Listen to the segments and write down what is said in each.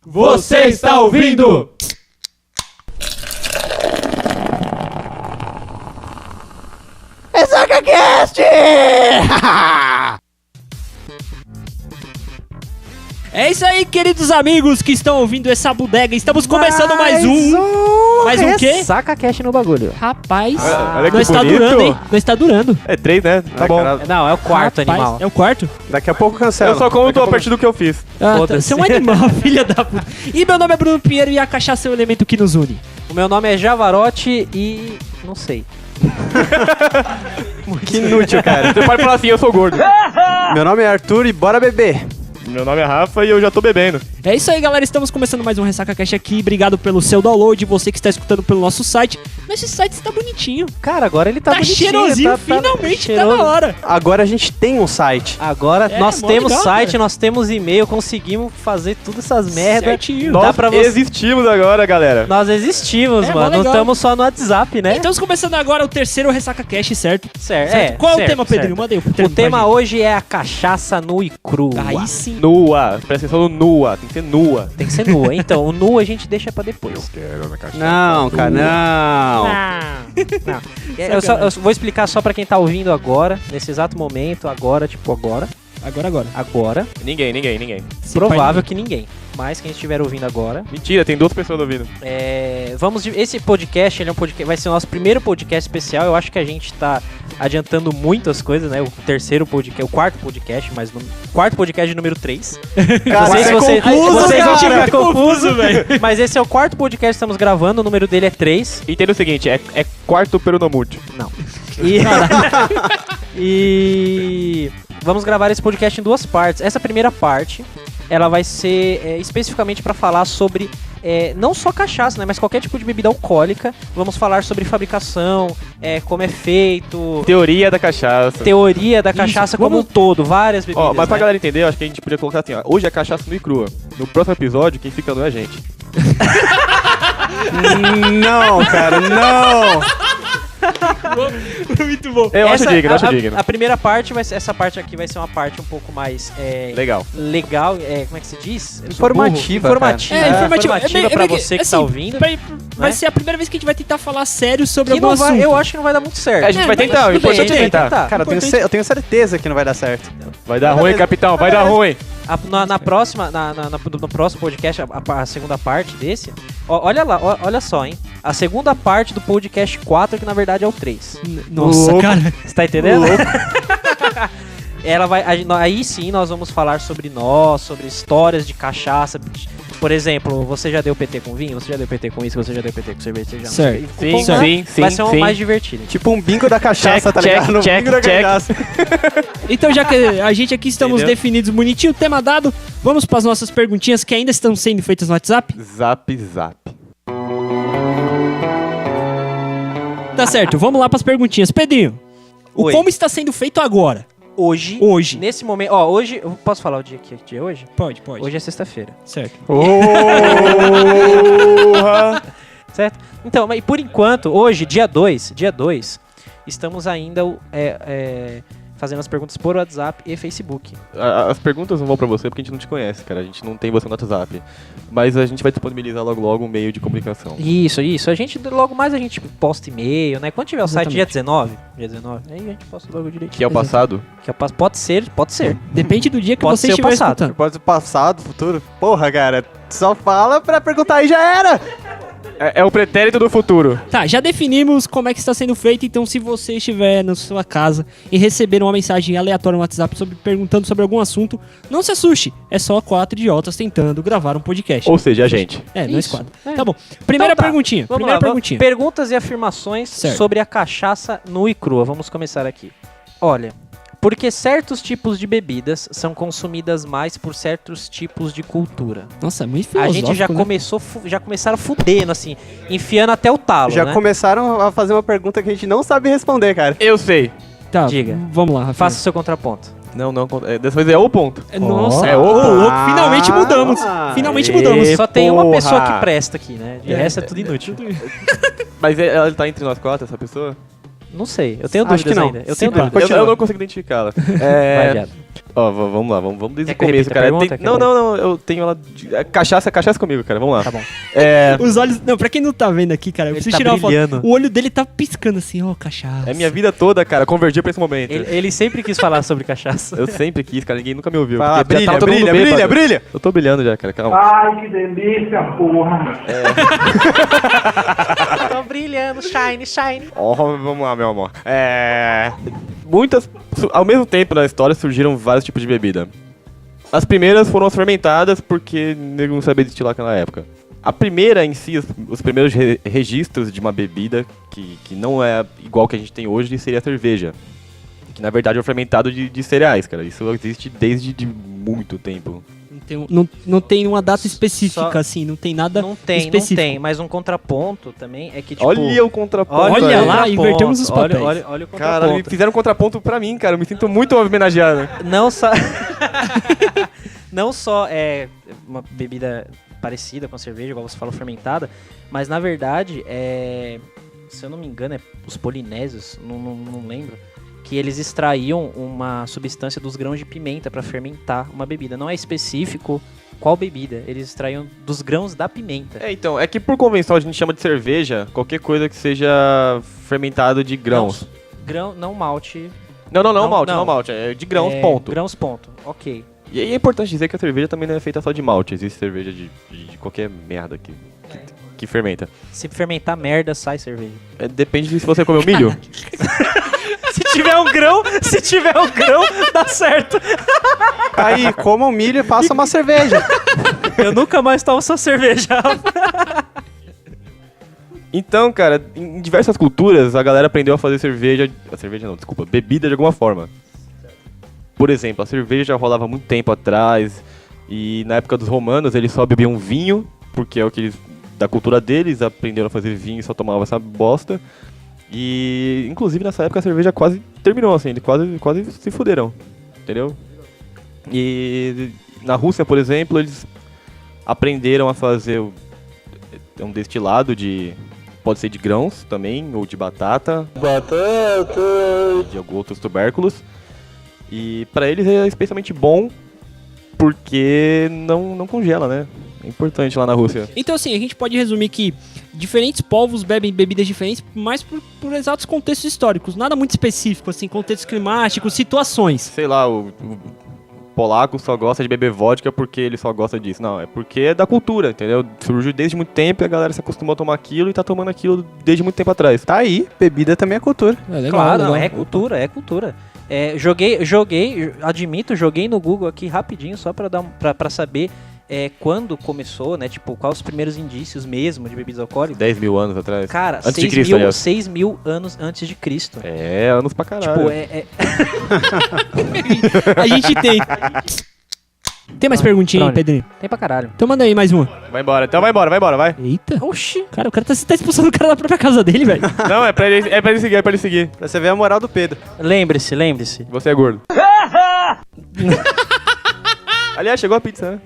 Você está ouvindo? RessacaCast! É isso aí, queridos amigos que estão ouvindo essa bodega. Estamos começando mais um. Mais um quê? RessacaCast no bagulho. Rapaz, Olha que não está bonito. durando, hein? Não está durando. É 3, né? Tá bom. Não, é o quarto Rapaz, animal. É o quarto? Daqui a pouco cancela. Eu só conto a partir do que eu fiz. Ah, Foda-se. você é um animal, filha da puta. E meu nome é Bruno Pinheiro e a cachaça é o elemento que nos une. O meu nome é Javarote e... não sei. Que inútil, cara. Você pode falar assim, eu sou gordo. Meu nome é Arthur e bora beber. Meu nome é Rafa e eu já tô bebendo. É isso aí, galera. Estamos começando mais um RessacaCast aqui. Obrigado pelo seu download. Você que está escutando pelo nosso site. Nosso site está bonitinho. Cara, agora ele tá bonitinho. cheirosinho, tá finalmente cheiroso. tá na hora. Agora a gente tem um site. Agora É, nós mó temos legal, site, cara. nós temos e-mail, conseguimos fazer todas essas merdas. Certinho. Dá Nós pra você... existimos agora, galera. Nós existimos, É, mó mano. Não legal. estamos só no WhatsApp, né? Estamos começando agora o terceiro RessacaCast, certo? Certo. Certo. Qual é o certo, tema, Pedrinho? certo. Manda aí O tema hoje é a cachaça nua e crua. Aí sim. Nua. Presta atenção no nua. Tem que ser nua. Tem que ser nua. Então, o nu a gente deixa pra depois. Não, cara, não. Não. Eu vou explicar só pra quem tá ouvindo agora, nesse exato momento, agora. Agora. Ninguém. Provável que ninguém. Mas quem estiver ouvindo agora. Mentira, tem 2 pessoas ouvindo. Esse podcast, ele é um podcast, vai ser o nosso primeiro podcast especial. Eu acho que a gente tá adiantando muitas coisas, né? O terceiro podcast, o quarto podcast, mas no quarto podcast número 3. Cara, Não sei se vocês vão cara. ficar confuso, velho. Mas esse é o quarto podcast que estamos gravando, o número dele é 3. Entenda o seguinte, é quarto peronomútil. Não. E vamos gravar esse podcast em 2 partes. Essa primeira parte, ela vai ser especificamente para falar sobre não só cachaça, né, mas qualquer tipo de bebida alcoólica. Vamos falar sobre fabricação, como é feito, Teoria da cachaça. teoria da cachaça como um todo, várias bebidas. Ó, mas pra né? galera entender, eu acho que a gente podia colocar assim, ó. Hoje é cachaça nua e crua. No próximo episódio, quem fica nu é a gente. Não, cara, não. Muito bom. Eu acho digno. A primeira parte essa parte aqui vai ser uma parte um pouco mais Legal. legal, como é que se diz? Eu sou Informativa, burro. Informativa. É, informativa. É Pra meio você que assim, tá ouvindo. Vai ser a primeira vez que a gente vai tentar falar sério sobre Que algum não vai, assunto. eu acho que não vai dar muito certo. A gente vai mas tentar, o tudo bem, importante é a gente vai tentar. Cara, eu tenho certeza que não vai dar certo. Vai dar ruim, capitão, vai dar ruim. No próximo podcast, a segunda parte desse, olha lá, olha só, hein? A segunda parte do podcast 4, que na verdade é o 3. Nossa, Louco. cara. Você tá entendendo? Aí sim nós vamos falar sobre sobre histórias de cachaça. Por exemplo, você já deu PT com vinho? Você já deu PT com isso? Você já deu PT com cerveja? Você já não sei. Sim, Vai ser um mais divertido. Tipo um bingo da cachaça, Check, tá ligado? No check, bingo da check. cachaça. Então, já que a gente aqui estamos Entendeu? definidos bonitinho, tema dado, vamos para as nossas perguntinhas que ainda estão sendo feitas no WhatsApp? Zap. Tá certo, vamos lá para as perguntinhas. Pedrinho, Oi. como está sendo feito agora? Hoje, nesse momento, hoje, eu posso falar o dia que é hoje? Pode. Hoje é sexta-feira, Certo. Porra! certo? Então, mas por enquanto, hoje, dia 2, estamos ainda fazendo as perguntas por WhatsApp e Facebook. As perguntas não vão pra você porque a gente não te conhece, cara. A gente não tem você no WhatsApp. Mas a gente vai disponibilizar logo um meio de comunicação. Isso. Logo mais a gente posta e-mail, né? Quando tiver o site dia 19, aí a gente posta logo direitinho. Que é o passado? Pode ser. Depende do dia que Pode você ser o estiver passado. escutando. Pode ser passado, futuro. Porra, cara, só fala pra perguntar e já era. É o pretérito do futuro. Tá, já definimos como é que está sendo feito, então se você estiver na sua casa e receber uma mensagem aleatória no WhatsApp perguntando sobre algum assunto, não se assuste, é só 4 idiotas tentando gravar um podcast. Ou seja, a gente. Nós Isso. 4. Tá bom. Primeira Então tá. perguntinha. Vamos Primeira lá, perguntinha. Perguntas e afirmações Certo. sobre a cachaça nua e crua. Vamos começar aqui. Olha, porque certos tipos de bebidas são consumidas mais por certos tipos de cultura. Nossa, é muito A filosófico, gente já né? já começaram fudendo, assim, enfiando até o talo, Já né? começaram a fazer uma pergunta que a gente não sabe responder, cara. Eu sei. Tá, Diga. Vamos lá, Rafael. Faça o seu contraponto. Não. Dessa vez é o ponto. Nossa, É o ô, ponto. louco, finalmente mudamos. Finalmente mudamos. Só tem uma porra. pessoa que presta aqui, né? De resto é tudo inútil. Mas ela tá entre nós 4, essa pessoa? Não sei, eu tenho Acho dúvidas que não. ainda. Eu Se tenho pá. dúvidas. Eu não consigo identificá-la. Vai, viado. Ó, vamos lá, vamos desde Quer o que eu começo, repita a cara. pergunta? Quer Não, eu tenho ela. Cachaça comigo, cara. Vamos lá. Tá bom. Os olhos. Não, pra quem não tá vendo aqui, cara, eu Ele preciso tá tirar uma brilhando. foto. O olho dele tá piscando assim, ó, cachaça. É minha vida toda, cara. Convergi pra esse momento. Ele sempre quis falar sobre cachaça. Eu sempre quis, cara. Ninguém nunca me ouviu. Vai lá, porque já brilha, tava todo mundo brilha, brilha, bêbado. brilha. Eu tô brilhando já, cara. Calma. Ai, que delícia, porra! Tô brilhando, shine, shine. Ó, vamos lá, meu amor. Ao mesmo tempo na história surgiram vários tipos de bebida. As primeiras foram as fermentadas porque nego não sabia destilar naquela época. A primeira em si, os primeiros registros de uma bebida que não é igual que a gente tem hoje, seria a cerveja. Que na verdade é um fermentado de cereais, cara. Isso existe desde de muito tempo. Não tem uma data específica, Só- assim, não tem nada Não tem, específico. não tem. Mas um contraponto também é que, tipo... Olha o contraponto. Olha aí. lá, invertemos os papéis. Olha o contraponto. Cara, me fizeram um contraponto pra mim, cara. Eu me sinto muito homenageado. Não só... não só é uma bebida parecida com a cerveja, igual você falou, fermentada, mas na verdade, se eu não me engano, é os polinésios, não lembro, que eles extraíam uma substância dos grãos de pimenta para fermentar uma bebida. Não é específico qual bebida, eles extraíam dos grãos da pimenta. Então, é que por convenção a gente chama de cerveja qualquer coisa que seja fermentado de grãos. Grão, não malte. Não, Não, malte, não. não malte. É de grãos, é, ponto. Grãos, ponto. Ok. E aí é importante dizer que a cerveja também não é feita só de malte. Existe cerveja de qualquer merda que fermenta. Se fermentar merda, sai cerveja. Depende de se você comeu milho. Se tiver um grão, dá certo. Aí, coma o milho e faça uma cerveja. Eu nunca mais tomo sua cerveja. Então, cara, em diversas culturas a galera aprendeu a fazer bebida de alguma forma. Por exemplo, a cerveja já rolava muito tempo atrás e na época dos romanos eles só bebiam vinho, porque é o que eles, da cultura deles, aprenderam a fazer vinho e só tomavam essa bosta. E, inclusive, nessa época a cerveja quase terminou, assim, eles quase se fuderam, entendeu? E na Rússia, por exemplo, eles aprenderam a fazer um destilado pode ser de grãos também, ou de batata. De alguns outros tubérculos. E pra eles é especialmente bom porque não congela, né? É importante lá na Rússia. Então, assim, a gente pode resumir que diferentes povos bebem bebidas diferentes, mas por exatos contextos históricos. Nada muito específico, assim, contextos climáticos, situações. Sei lá, o polaco só gosta de beber vodka porque ele só gosta disso. Não, é porque é da cultura, entendeu? Surgiu desde muito tempo e a galera se acostumou a tomar aquilo e tá tomando aquilo desde muito tempo atrás. Tá aí, bebida também é cultura. Claro, não, é cultura, é cultura. Joguei no Google aqui rapidinho, só pra saber quando começou, né? Tipo, quais os primeiros indícios mesmo de bebidas alcoólicas. 10 mil anos atrás. Cara, Antes de Cristo, aliás. 6 mil anos antes de Cristo. É, anos pra caralho. Tipo, A gente tem. Tem mais perguntinha aí, Drone. Pedrinho? Tem pra caralho. Então manda aí mais uma. Vai embora, então vai embora, vai. Eita. Oxi. Cara, o cara tá expulsando o cara da própria casa dele, velho. Não, é pra ele seguir. Pra você ver a moral do Pedro. Lembre-se. Você é gordo. Aliás, chegou a pizza, né?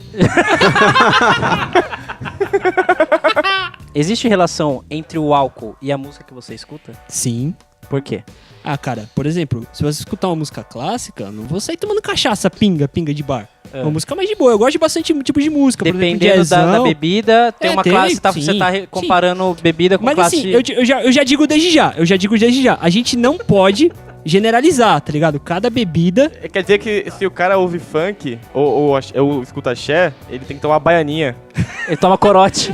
Existe relação entre o álcool e a música que você escuta? Sim. Por quê? Ah, cara, por exemplo, se você escutar uma música clássica, não vou sair tomando cachaça, pinga de bar. É uma música mais de boa. Eu gosto de bastante tipo de música. Dependendo por exemplo, da jazzão. bebida, tem uma tem, classe, você sim, tá comparando bebida com Mas classe... assim, eu já digo desde já. A gente não pode generalizar, tá ligado? Cada bebida... Quer dizer que se o cara ouve funk ou escuta axé, ele tem que tomar baianinha. Ele toma corote.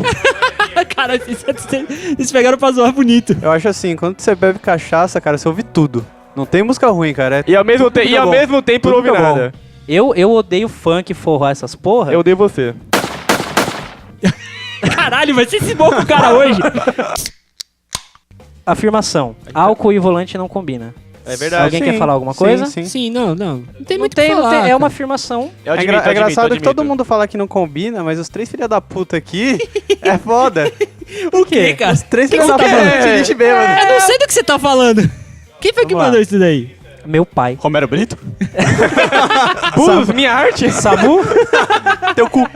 Cara, eles pegaram pra zoar bonito. Eu acho assim, quando você bebe cachaça, cara, você ouve tudo. Não tem música ruim, cara. E ao mesmo tempo Tudo não ouve fica bom. nada. Eu odeio funk, forró, essas porra. Eu odeio você. Caralho, vai ser esse bom com o cara hoje. Afirmação. Álcool e volante não combina. É verdade. Alguém Sim, quer falar alguma sim, coisa? Sim. Sim, não tem Não muito o tem, que não falar, tem. É uma cara. afirmação. Eu É admito, eu engraçado admito. que todo mundo fala que não combina, mas os três filha da puta aqui é foda. O quê, cara? Os três Que filha que da você tá puta falando? te deixa bêbado. Eu não sei do que você tá falando. Quem foi que Vamos lá. mandou isso daí? Meu pai. Romero Brito? Bus, minha arte. Samu? Teu cu.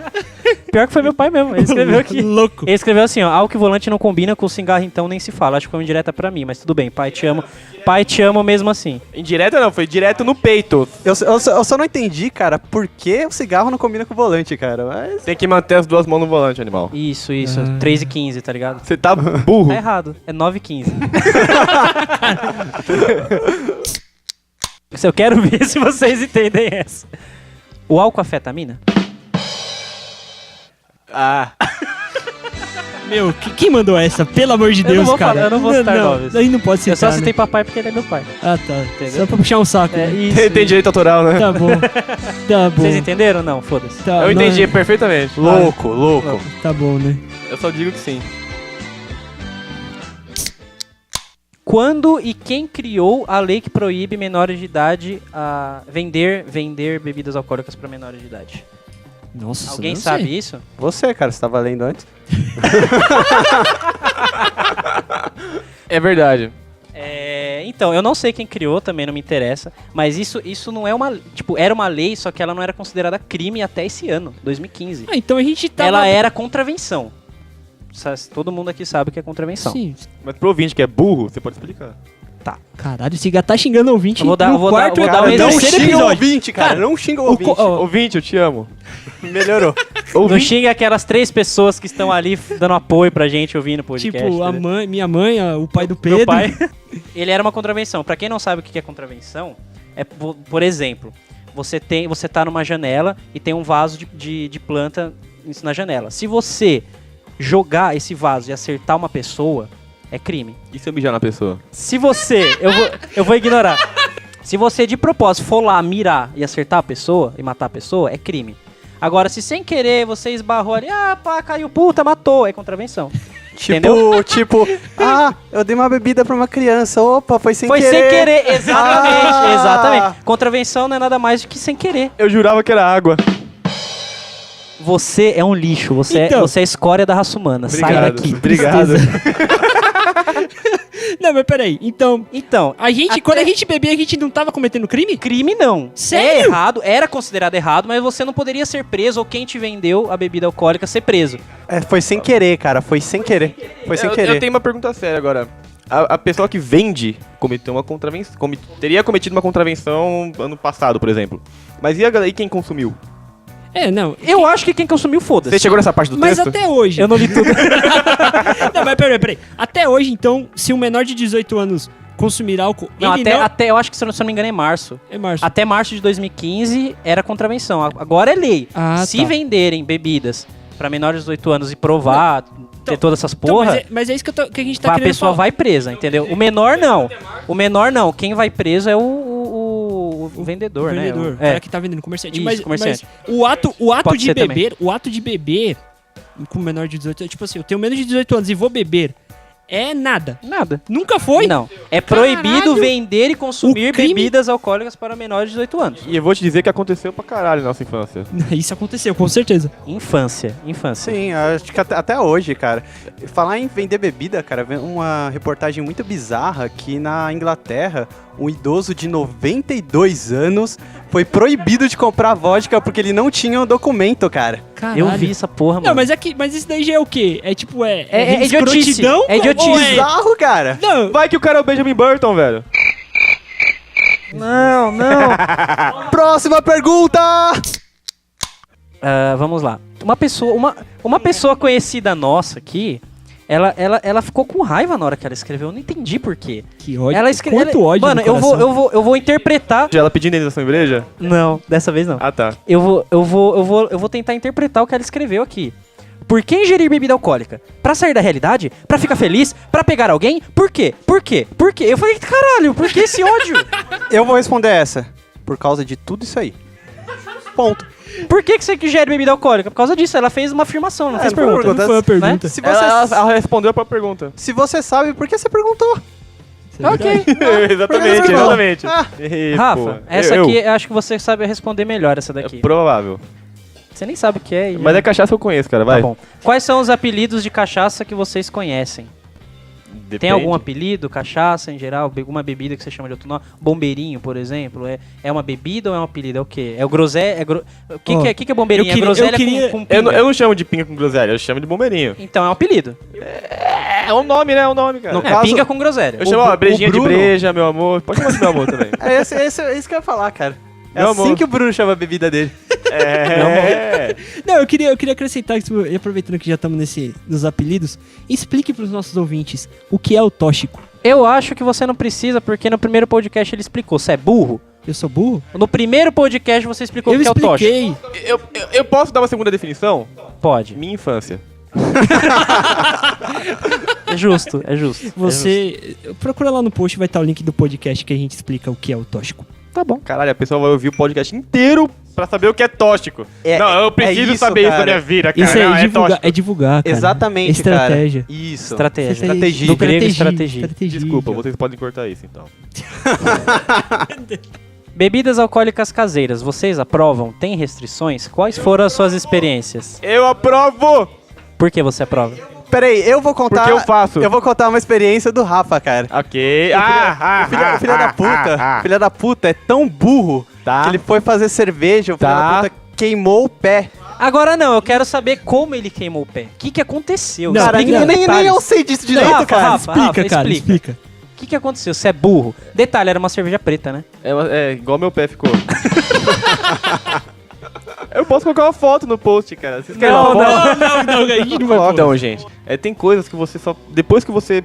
pior que foi meu pai mesmo. Ele escreveu aqui. Louco. Ele escreveu assim, ó, alto-volante não combina com cigarro, então nem se fala. Acho que foi uma indireta pra mim, mas tudo bem, pai, te amo. Pai, te amo mesmo assim. Indireta não, foi direto no peito. Eu só não entendi, cara, por que o cigarro não combina com o volante, cara. Mas... Tem que manter as duas mãos no volante, animal. Isso, 3h15, tá ligado? Você tá burro. Tá errado, é 9h15. Eu quero ver se vocês entendem essa. O álcool afeta a mina? Meu, quem mandou essa? Pelo amor de Eu não Deus, vou cara. falar, eu não vou citar nomes. Aí não pode citar, Eu só citei né? papai porque ele é meu pai. Ah, tá. Entendeu? Só pra puxar um saco. É né? isso. Tem direito autoral, né? Tá bom. Tá bom. Vocês entenderam? Não, foda-se. Tá, Eu não entendi é- perfeitamente. Louco. Tá bom, né? Eu só digo que sim. Quando e quem criou a lei que proíbe menores de idade a vender bebidas alcoólicas para menores de idade? Nossa, Alguém não sabe sei. isso? Você, cara, você tava lendo antes? É verdade. Então, eu não sei quem criou, também não me interessa, mas isso não é uma... Tipo, era uma lei, só que ela não era considerada crime até esse ano, 2015. Ah, então a gente tá. Ela era contravenção. Todo mundo aqui sabe o que é contravenção. Sim. Mas pro ouvinte que é burro, você pode explicar. Caralho, esse gato tá xingando o ouvinte. Eu vou dar- no eu vou dar- quarto vou dar cara, um no exemplo. Não terceiro xinga o episódio. ouvinte, cara. Não xinga o ouvinte. Ouvinte, eu te amo. Melhorou. Não Ouvinte. xinga aquelas 3 pessoas que estão ali dando apoio pra gente ouvindo o podcast. Tipo, entendeu? minha mãe, o pai do Pedro. Meu pai, ele era uma contravenção. Pra quem não sabe o que é contravenção, é, por exemplo, você tá numa janela e tem um vaso de planta na janela. Se você jogar esse vaso e acertar uma pessoa, é crime. E se eu mijar na pessoa? Se você... Eu vou ignorar. Se você de propósito for lá mirar e acertar a pessoa e matar a pessoa, é crime. Agora, se sem querer você esbarrou ali, pá, caiu, puta, matou, é contravenção. Entendeu? Tipo, eu dei uma bebida pra uma criança. Opa, foi sem Foi querer. sem querer, exatamente, Ah. exatamente. Contravenção não é nada mais do que sem querer. Eu jurava que era água. Você é um lixo, você é a escória da raça humana. Sai daqui. Obrigado. Não, mas peraí. Então, Então, quando a gente bebia, a gente não tava cometendo crime? crime não. Sério? É errado, era considerado errado, mas você não poderia ser preso ou quem te vendeu a bebida alcoólica ser preso. Foi sem querer, cara. Foi sem querer. Foi sem querer. Eu tenho uma pergunta séria agora. A pessoa que vende cometeu uma contravenção. Teria cometido uma contravenção ano passado, por exemplo. Mas e quem consumiu? Não. Eu acho que quem consumiu, foda-se. Você chegou nessa parte do Mas texto? até hoje. Eu não li tudo. Não, mas peraí. Até hoje, então, se um menor de 18 anos consumir álcool, Não, ele até eu acho que, se eu não me engano, é março. É março. Até março de 2015 era contravenção. Agora é lei. Ah, Se tá. venderem bebidas pra menores de 18 anos e provar, ter todas essas Então, porra, mas é isso que a gente tá a querendo pessoa falar. vai presa, entendeu? O menor não. O menor não. Quem vai preso é o vendedor, O né? vendedor, o cara que tá vendendo comerciante. Isso, Mas, comerciante. mas o ato Pode de ser beber, o ato de beber com menor de 18 anos, tipo assim, eu tenho menos de 18 anos e vou beber, é nada. Nada. Nunca foi? Não. É proibido Caralho. vender e consumir O crime- bebidas alcoólicas para menores de 18 anos. E eu vou te dizer que aconteceu pra caralho na nossa infância. Isso aconteceu, com certeza. Infância. Sim, acho que até hoje, cara. Falar em vender bebida, cara, uma reportagem muito bizarra que na Inglaterra, um idoso de 92 anos foi proibido de comprar vodka porque ele não tinha o documento, cara. Caralho. Eu vi essa porra, mano. Não, mas isso daí já é o quê? É tipo, É idiotice. escrotidão? É idiotice. Ou Bizarro, cara. Não, Vai que o cara é o Benjamin Burton, velho. Não. Próxima pergunta! Vamos lá. Uma pessoa conhecida nossa aqui, ela ficou com raiva na hora que ela escreveu. Eu não entendi por quê. que ódio. Ela escreveu. Quanto ódio Mano, no coração. eu vou interpretar. Ela pedindo indenização em breja? Não, dessa vez não. Ah, tá. Eu vou tentar interpretar o que ela escreveu aqui. Por que ingerir bebida alcoólica? Pra sair da realidade? Pra ficar feliz? Pra pegar alguém? Por quê? Por quê? Por quê? Eu falei, caralho, por que esse ódio? Eu vou responder essa. Por causa de tudo isso aí. Ponto. Por que você ingere bebida alcoólica? Por causa disso, ela fez uma afirmação, não fez não foi pergunta. pergunta. Não foi uma pergunta. Se você, Ela respondeu a própria pergunta. se você sabe, por que você perguntou? Ok. Exatamente, exatamente. E, Rafa, pô, essa aqui eu acho que você sabe responder melhor essa É daqui. provável. Você nem sabe o que é. Mas é cachaça que eu conheço, cara, vai. Tá bom. Quais são os apelidos de cachaça que vocês conhecem? Depende. Tem algum apelido? Cachaça em geral? Alguma bebida que você chama de outro nome? Bombeirinho, por exemplo. É uma bebida ou é um apelido? É o quê? É o groselha? O que é bombeirinho? eu queria- é groselha eu queria- com Eu pinga? não chamo de pinga com groselha, eu chamo de bombeirinho. Então é um apelido. É um nome, né? É um nome, cara. No É, caso- pinga com groselha. Eu chamo, ó, o brejinha de Bruno- breja, meu amor. Pode chamar de meu amor também. É isso que eu ia falar, cara. É Meu assim amor. que o Bruno chama a bebida dele. É. Não, eu queria acrescentar, e aproveitando que já estamos nos apelidos, explique pros nossos ouvintes o que é o tóxico. Eu acho que você não precisa, porque no primeiro podcast ele explicou. Você é burro? Eu sou burro? No primeiro podcast você explicou o Eu que é o tóxico. expliquei. Eu posso dar uma segunda definição? Pode. Minha infância. É justo, é justo. Você procura lá no post, vai estar o link do podcast que a gente explica o que é o tóxico. Tá bom. Caralho, a pessoa vai ouvir o podcast inteiro pra saber o que é tóxico. Não, eu preciso isso, saber isso da cara. minha vida, cara. Isso Não, é, tóxico. divulgar, cara. Exatamente, Estratégia. cara. Isso. Estratégia. Estratégia. Do grego, estratégia. Desculpa, vocês podem cortar isso então. Bebidas alcoólicas caseiras, vocês aprovam? Tem restrições? Quais foram as suas experiências? Eu aprovo! Por que você aprova? Peraí, eu vou contar. Porque eu faço. Eu vou contar uma experiência do Rafa, cara. Ok. O filho da puta. Filho da puta é tão burro Tá. que ele foi fazer cerveja, o filho Tá. da puta queimou o pé. Agora não, eu quero saber como ele queimou o pé. O que aconteceu? Não, Cara, explica nem detalhes. eu sei disso direito, Rafa, cara. Rafa. Explica, cara, explica. O que aconteceu? Você é burro. Detalhe, era uma cerveja preta, né? É igual meu pé ficou. Eu posso colocar uma foto no post, cara. Vocês querem uma foto? Não, a gente não vai Então, gente, tem coisas que você só... Depois que você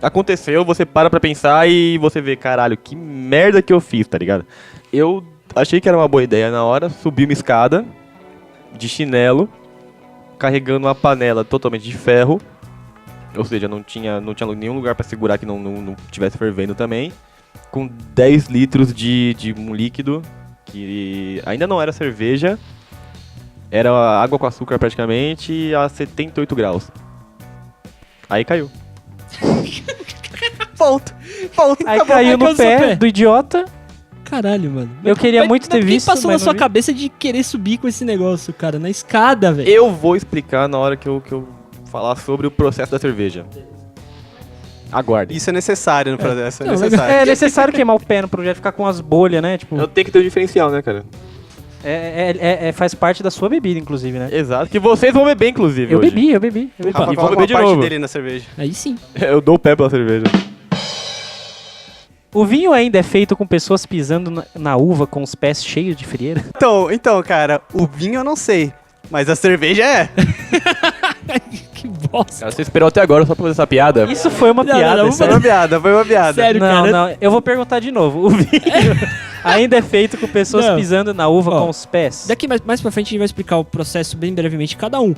aconteceu, você para pra pensar e você vê, caralho, que merda que eu fiz, tá ligado? Eu achei que era uma boa ideia na hora, subi uma escada de chinelo, carregando uma panela totalmente de ferro, ou seja, não tinha nenhum lugar pra segurar que não tivesse fervendo também, com 10 litros de um líquido que ainda não era cerveja, era água com açúcar praticamente a 78 graus. Aí caiu. Ponto. Aí Acabou. caiu no caiu no seu pé pé. do idiota. Caralho, mano. Eu queria muito ter Mas visto, o que passou na mas sua não vi. cabeça de querer subir com esse negócio, cara? Na escada, velho. Eu vou explicar na hora que eu falar sobre o processo da cerveja. Aguardem. Isso é necessário no processo, é Não, necessário. É necessário queimar o pé no projeto, ficar com as bolhas, né? Tipo, Eu tenho que ter o diferencial, né, cara? faz parte da sua bebida, inclusive, né? Exato. Que vocês vão beber, inclusive, Eu hoje. bebi, eu bebi. Rafa, E vou coloca beber uma de parte novo. dele na cerveja. Aí sim. Eu dou o pé pela cerveja. O vinho ainda é feito com pessoas pisando na uva com os pés cheios de frieira? Então, cara, o vinho eu não sei, mas a cerveja é. Que bosta. Cara, você esperou até agora só pra fazer essa piada? Isso foi uma Não, piada. não, isso Foi aí. uma piada, foi uma piada. Sério, Não, cara. não, eu vou perguntar de novo. O vinho ainda é feito com pessoas Não. pisando na uva Ó, com os pés? Daqui mais pra frente a gente vai explicar o processo bem brevemente cada um.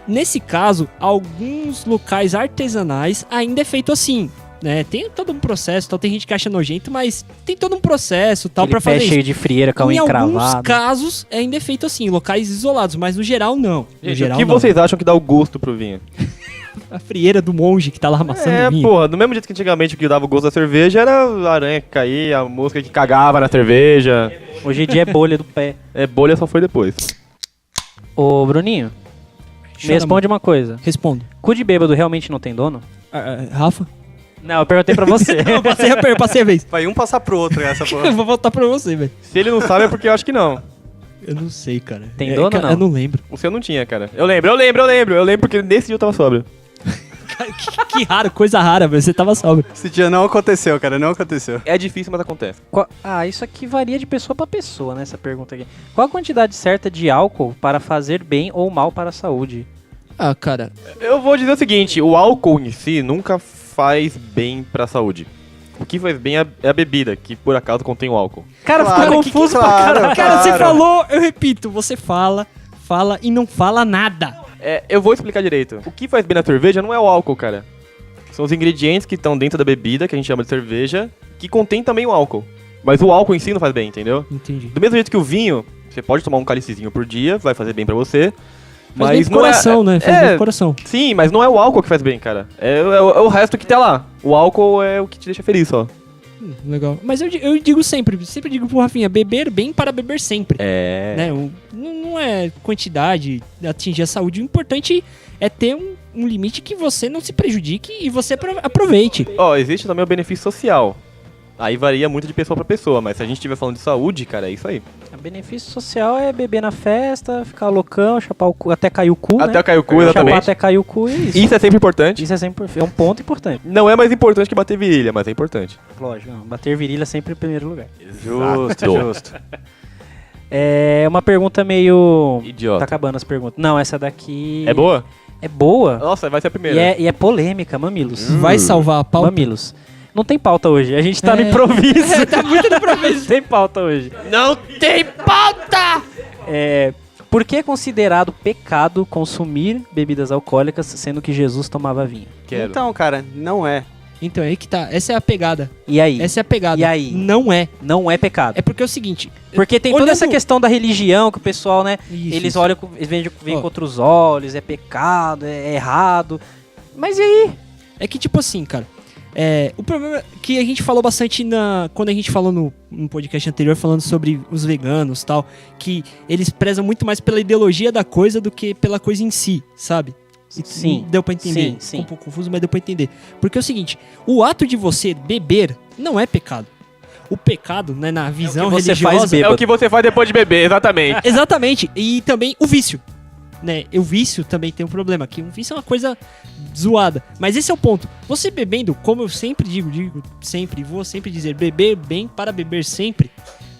Nesse caso, alguns locais artesanais ainda é feito assim, né? Tem todo um processo, tal, tem gente que acha nojento, mas tem todo um processo, tal, Aquele pra fazer pé isso. cheio de frieira, com a unha Em alguns encravada. casos ainda é feito assim, locais isolados, mas no geral não. No Gente, geral o que não. vocês acham que dá o gosto pro vinho? A frieira do monge que tá lá amassando vinho. Porra, do mesmo jeito que antigamente o que dava o gosto da cerveja era a aranha que caía, a mosca que cagava na cerveja. Hoje em dia é bolha do pé. Bolha só foi depois. Ô, Bruninho, me Chora, responde uma coisa. Respondo. Cu de bêbado realmente não tem dono? Rafa? Não, eu perguntei pra você. Eu passei a vez. Vai um passar pro outro essa Eu porra. vou voltar pra você, velho. Se ele não sabe é porque eu acho que não. Eu não sei, cara. Tem dono ou cara, não? Eu não lembro. O seu não tinha, cara. Eu lembro porque nesse dia eu tava sóbrio. Que raro, coisa rara, velho. Você tava sóbrio. Esse dia não aconteceu, cara, não aconteceu. É difícil, mas acontece. Isso aqui varia de pessoa pra pessoa, né? Essa pergunta aqui. Qual a quantidade certa de álcool para fazer bem ou mal para a saúde? Ah, cara. Eu vou dizer o seguinte, o álcool em si nunca faz bem pra saúde. O que faz bem é a bebida, que por acaso contém o álcool. Cara, Claro, ficou confuso pra claro. caralho. Cara, você Claro. falou, eu repito, você fala e não fala nada. Eu vou explicar direito. O que faz bem na cerveja não é o álcool, cara. São os ingredientes que estão dentro da bebida, que a gente chama de cerveja, que contém também o álcool. Mas o álcool em si não faz bem, entendeu? Entendi. Do mesmo jeito que o vinho, você pode tomar um cálicezinho por dia, vai fazer bem pra você. Faz bem Mas pro não coração, né? Faz bem pro coração. Sim, mas não é o álcool que faz bem, cara. É o resto que tá lá. O álcool é o que te deixa feliz só. Legal. Mas eu digo sempre digo pro Rafinha, beber bem para beber sempre. Né? Não é quantidade, atingir a saúde. O importante é ter um limite que você não se prejudique e você aproveite. Ó, existe também o benefício social. Aí varia muito de pessoa pra pessoa, mas se a gente estiver falando de saúde, cara, é isso aí. O benefício social é beber na festa, ficar loucão, chapar o cu, até cair o cu, Até né? cair o cu, exatamente. Chapar até cair o cu e é isso. Isso é sempre importante. Isso é sempre é um ponto importante. Não é mais importante que bater virilha, mas é importante. Lógico, não, bater virilha sempre em primeiro lugar. Justo. É uma pergunta meio... Idiota. Tá acabando as perguntas. Não, essa daqui... É boa? É boa. Nossa, vai ser a primeira. E é polêmica, mamilos. Vai salvar a pauta? Mamilos. Não tem pauta hoje, a gente tá no improviso. Tá muito no improviso. Não tem pauta hoje. Não tem pauta! Por que é considerado pecado consumir bebidas alcoólicas, sendo que Jesus tomava vinho? Quero. Então, cara, não é. Então, aí que tá. Essa é a pegada. E aí? Essa é a pegada. E aí? Não é. Não é pecado. É porque é o seguinte... Porque tem toda olhando- essa questão da religião que o pessoal, né? Isso, eles isso. olham, eles veem Ó. com outros olhos, é pecado, é errado. Mas e aí? É que, tipo assim, cara... o problema é que a gente falou bastante quando a gente falou no podcast anterior, falando sobre os veganos e tal, que eles prezam muito mais pela ideologia da coisa do que pela coisa em si, sabe? Sim. Deu pra entender. Sim, sim. Ficou um pouco confuso, mas deu pra entender. Porque é o seguinte, o ato de você beber não é pecado. O pecado, né, na visão você religiosa... faz bêbado. É o que você faz depois de beber, exatamente. Exatamente. E também o vício. Né? O vício também tem um problema, que um vício é uma coisa zoada. Mas esse é o ponto. Você bebendo, como eu sempre digo sempre, vou sempre dizer, beber bem para beber sempre,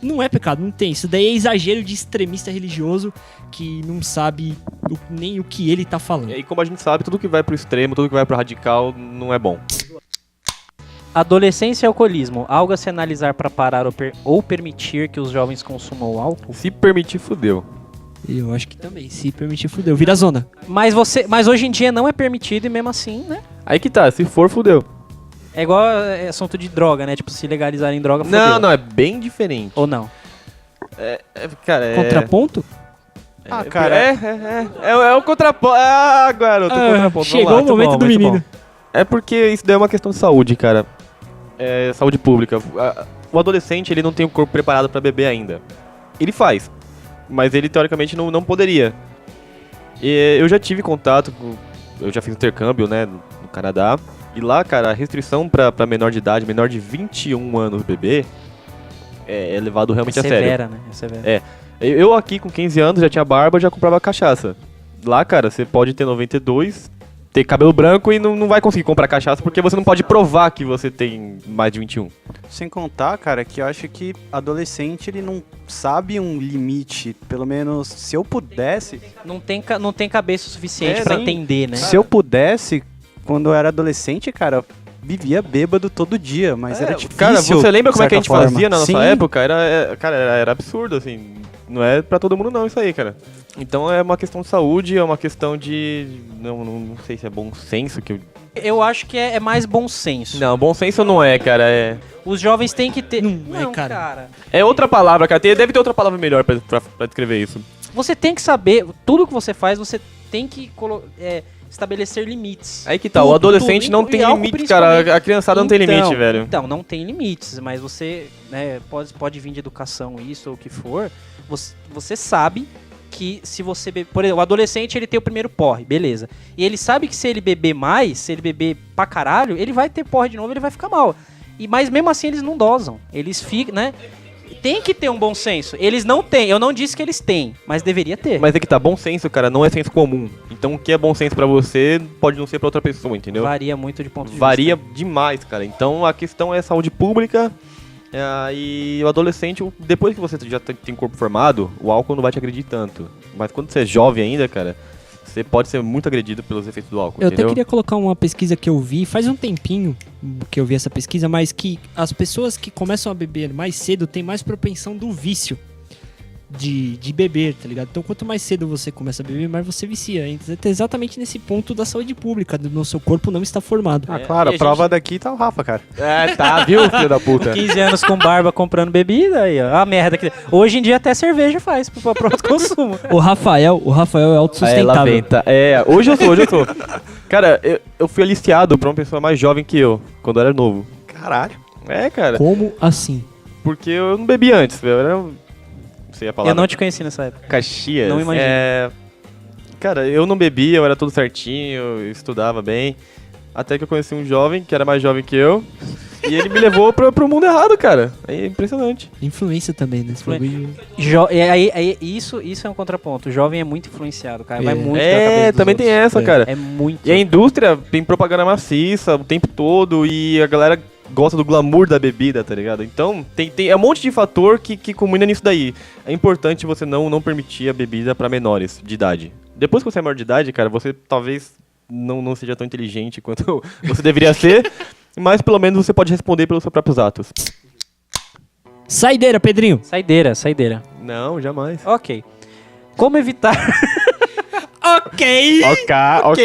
não é pecado, não tem. Isso daí é exagero de extremista religioso que não sabe nem o que ele tá falando. E aí, como a gente sabe, tudo que vai pro extremo, tudo que vai pro radical, não é bom. Adolescência e alcoolismo, algo a se analisar para parar ou permitir que os jovens consumam álcool? Se permitir, fudeu. Eu acho que também, se permitir, fudeu. Vira zona. Mas hoje em dia não é permitido e mesmo assim, né? Aí que tá, se for, fudeu. É igual assunto de droga, né? Tipo, se legalizarem droga, fudeu. Não, é bem diferente. Ou não? Cara, é... Contraponto? Ah, cara, É o contraponto. Ah, garoto, o contraponto. Chegou Vamos lá. o momento bom, do muito menino. É porque isso daí é uma questão de saúde, cara. É saúde pública. O adolescente, ele não tem o corpo preparado pra beber ainda. Ele faz, mas ele teoricamente não poderia. E eu já tive contato, eu já fiz intercâmbio, né, no Canadá. E lá, cara, a restrição pra menor de idade, menor de 21 anos beber, é levado realmente a sério. Severa, né? É severa. Eu aqui com 15 anos já tinha barba, já comprava cachaça. Lá, cara, você pode ter 92, ter cabelo branco e não vai conseguir comprar cachaça porque você não pode provar que você tem mais de 21. sem contar, cara, que eu acho que adolescente, ele não sabe um limite. Pelo menos, se eu pudesse... Não tem cabeça o suficiente É, pra não. entender, né? Se eu pudesse, quando eu era adolescente, cara, vivia bêbado todo dia, mas era difícil. Cara, você lembra como é que a gente de certa fazia na forma. nossa Sim. época? Era absurdo, assim. Não é pra todo mundo não isso aí, cara. Então é uma questão de saúde, é uma questão de... Não sei se é bom senso que eu... Eu acho que é mais bom senso. Não, bom senso não é, cara. Os jovens têm que ter... Não é, cara. É outra palavra, cara. Deve ter outra palavra melhor pra descrever isso. Você tem que saber, tudo que você faz, você tem que estabelecer limites. Aí que tá, Tudo, o adolescente tudo, não e tem álcool limite, cara. principalmente. A criançada não tem limite, velho. Então, não tem limites, mas você, né, pode vir de educação isso ou o que for, você sabe que se você beber... Por exemplo, o adolescente, ele tem o primeiro porre, beleza. E ele sabe que se ele beber mais, se ele beber pra caralho, ele vai ter porre de novo, ele vai ficar mal. Mas mesmo assim, eles não dosam. Eles ficam, né? Tem que ter um bom senso. Eles não têm. Eu não disse que eles têm, mas deveria ter. Mas é que tá, bom senso, cara, não é senso comum. Então o que é bom senso pra você pode não ser pra outra pessoa, entendeu? Varia muito de ponto de Varia vista. demais, cara. Então a questão é saúde pública. E o adolescente, depois que você já tem corpo formado, o álcool não vai te agredir tanto. Mas quando você é jovem ainda, cara, você pode ser muito agredido pelos efeitos do álcool, Eu entendeu? até queria colocar uma pesquisa que eu vi, faz um tempinho que eu vi essa pesquisa, mas que as pessoas que começam a beber mais cedo têm mais propensão do vício de beber, tá ligado? Então quanto mais cedo você começa a beber, mais você vicia. É exatamente nesse ponto da saúde pública, do seu corpo não está formado. Ah, claro, E a a prova daqui tá o Rafa, cara. Tá, viu, filho da puta? 15 anos com barba comprando bebida, aí, ó. A merda que... Hoje em dia até cerveja faz pra próprio consumo. O Rafael é autossustentável. Hoje eu sou. Cara, eu fui aliciado pra uma pessoa mais jovem que eu, quando eu era novo. Caralho. É, cara. Como assim? Porque eu não bebi antes. Eu era... Não sei a palavra. Eu não te conheci nessa época. Caxias. Não imagino. Cara, eu não bebia, eu era tudo certinho, eu estudava bem. Até que eu conheci um jovem, que era mais jovem que eu. E ele me levou pro mundo errado, cara. É impressionante. Influência também, né? Esse bagulho. Isso é um contraponto. O jovem é muito influenciado, cara. Vai muito da É, cabeça dos também tem outros. essa, cara. É muito. E a indústria tem propaganda maciça o tempo todo e a galera gosta do glamour da bebida, tá ligado? Então, é um monte de fator que culmina nisso daí. É importante você não permitir a bebida pra menores de idade. Depois que você é maior de idade, cara, você talvez não seja tão inteligente quanto você deveria ser, mas pelo menos você pode responder pelos seus próprios atos. Saideira, Pedrinho. Saideira. Não, jamais. Ok. Como evitar... Ok. Ok. Puta,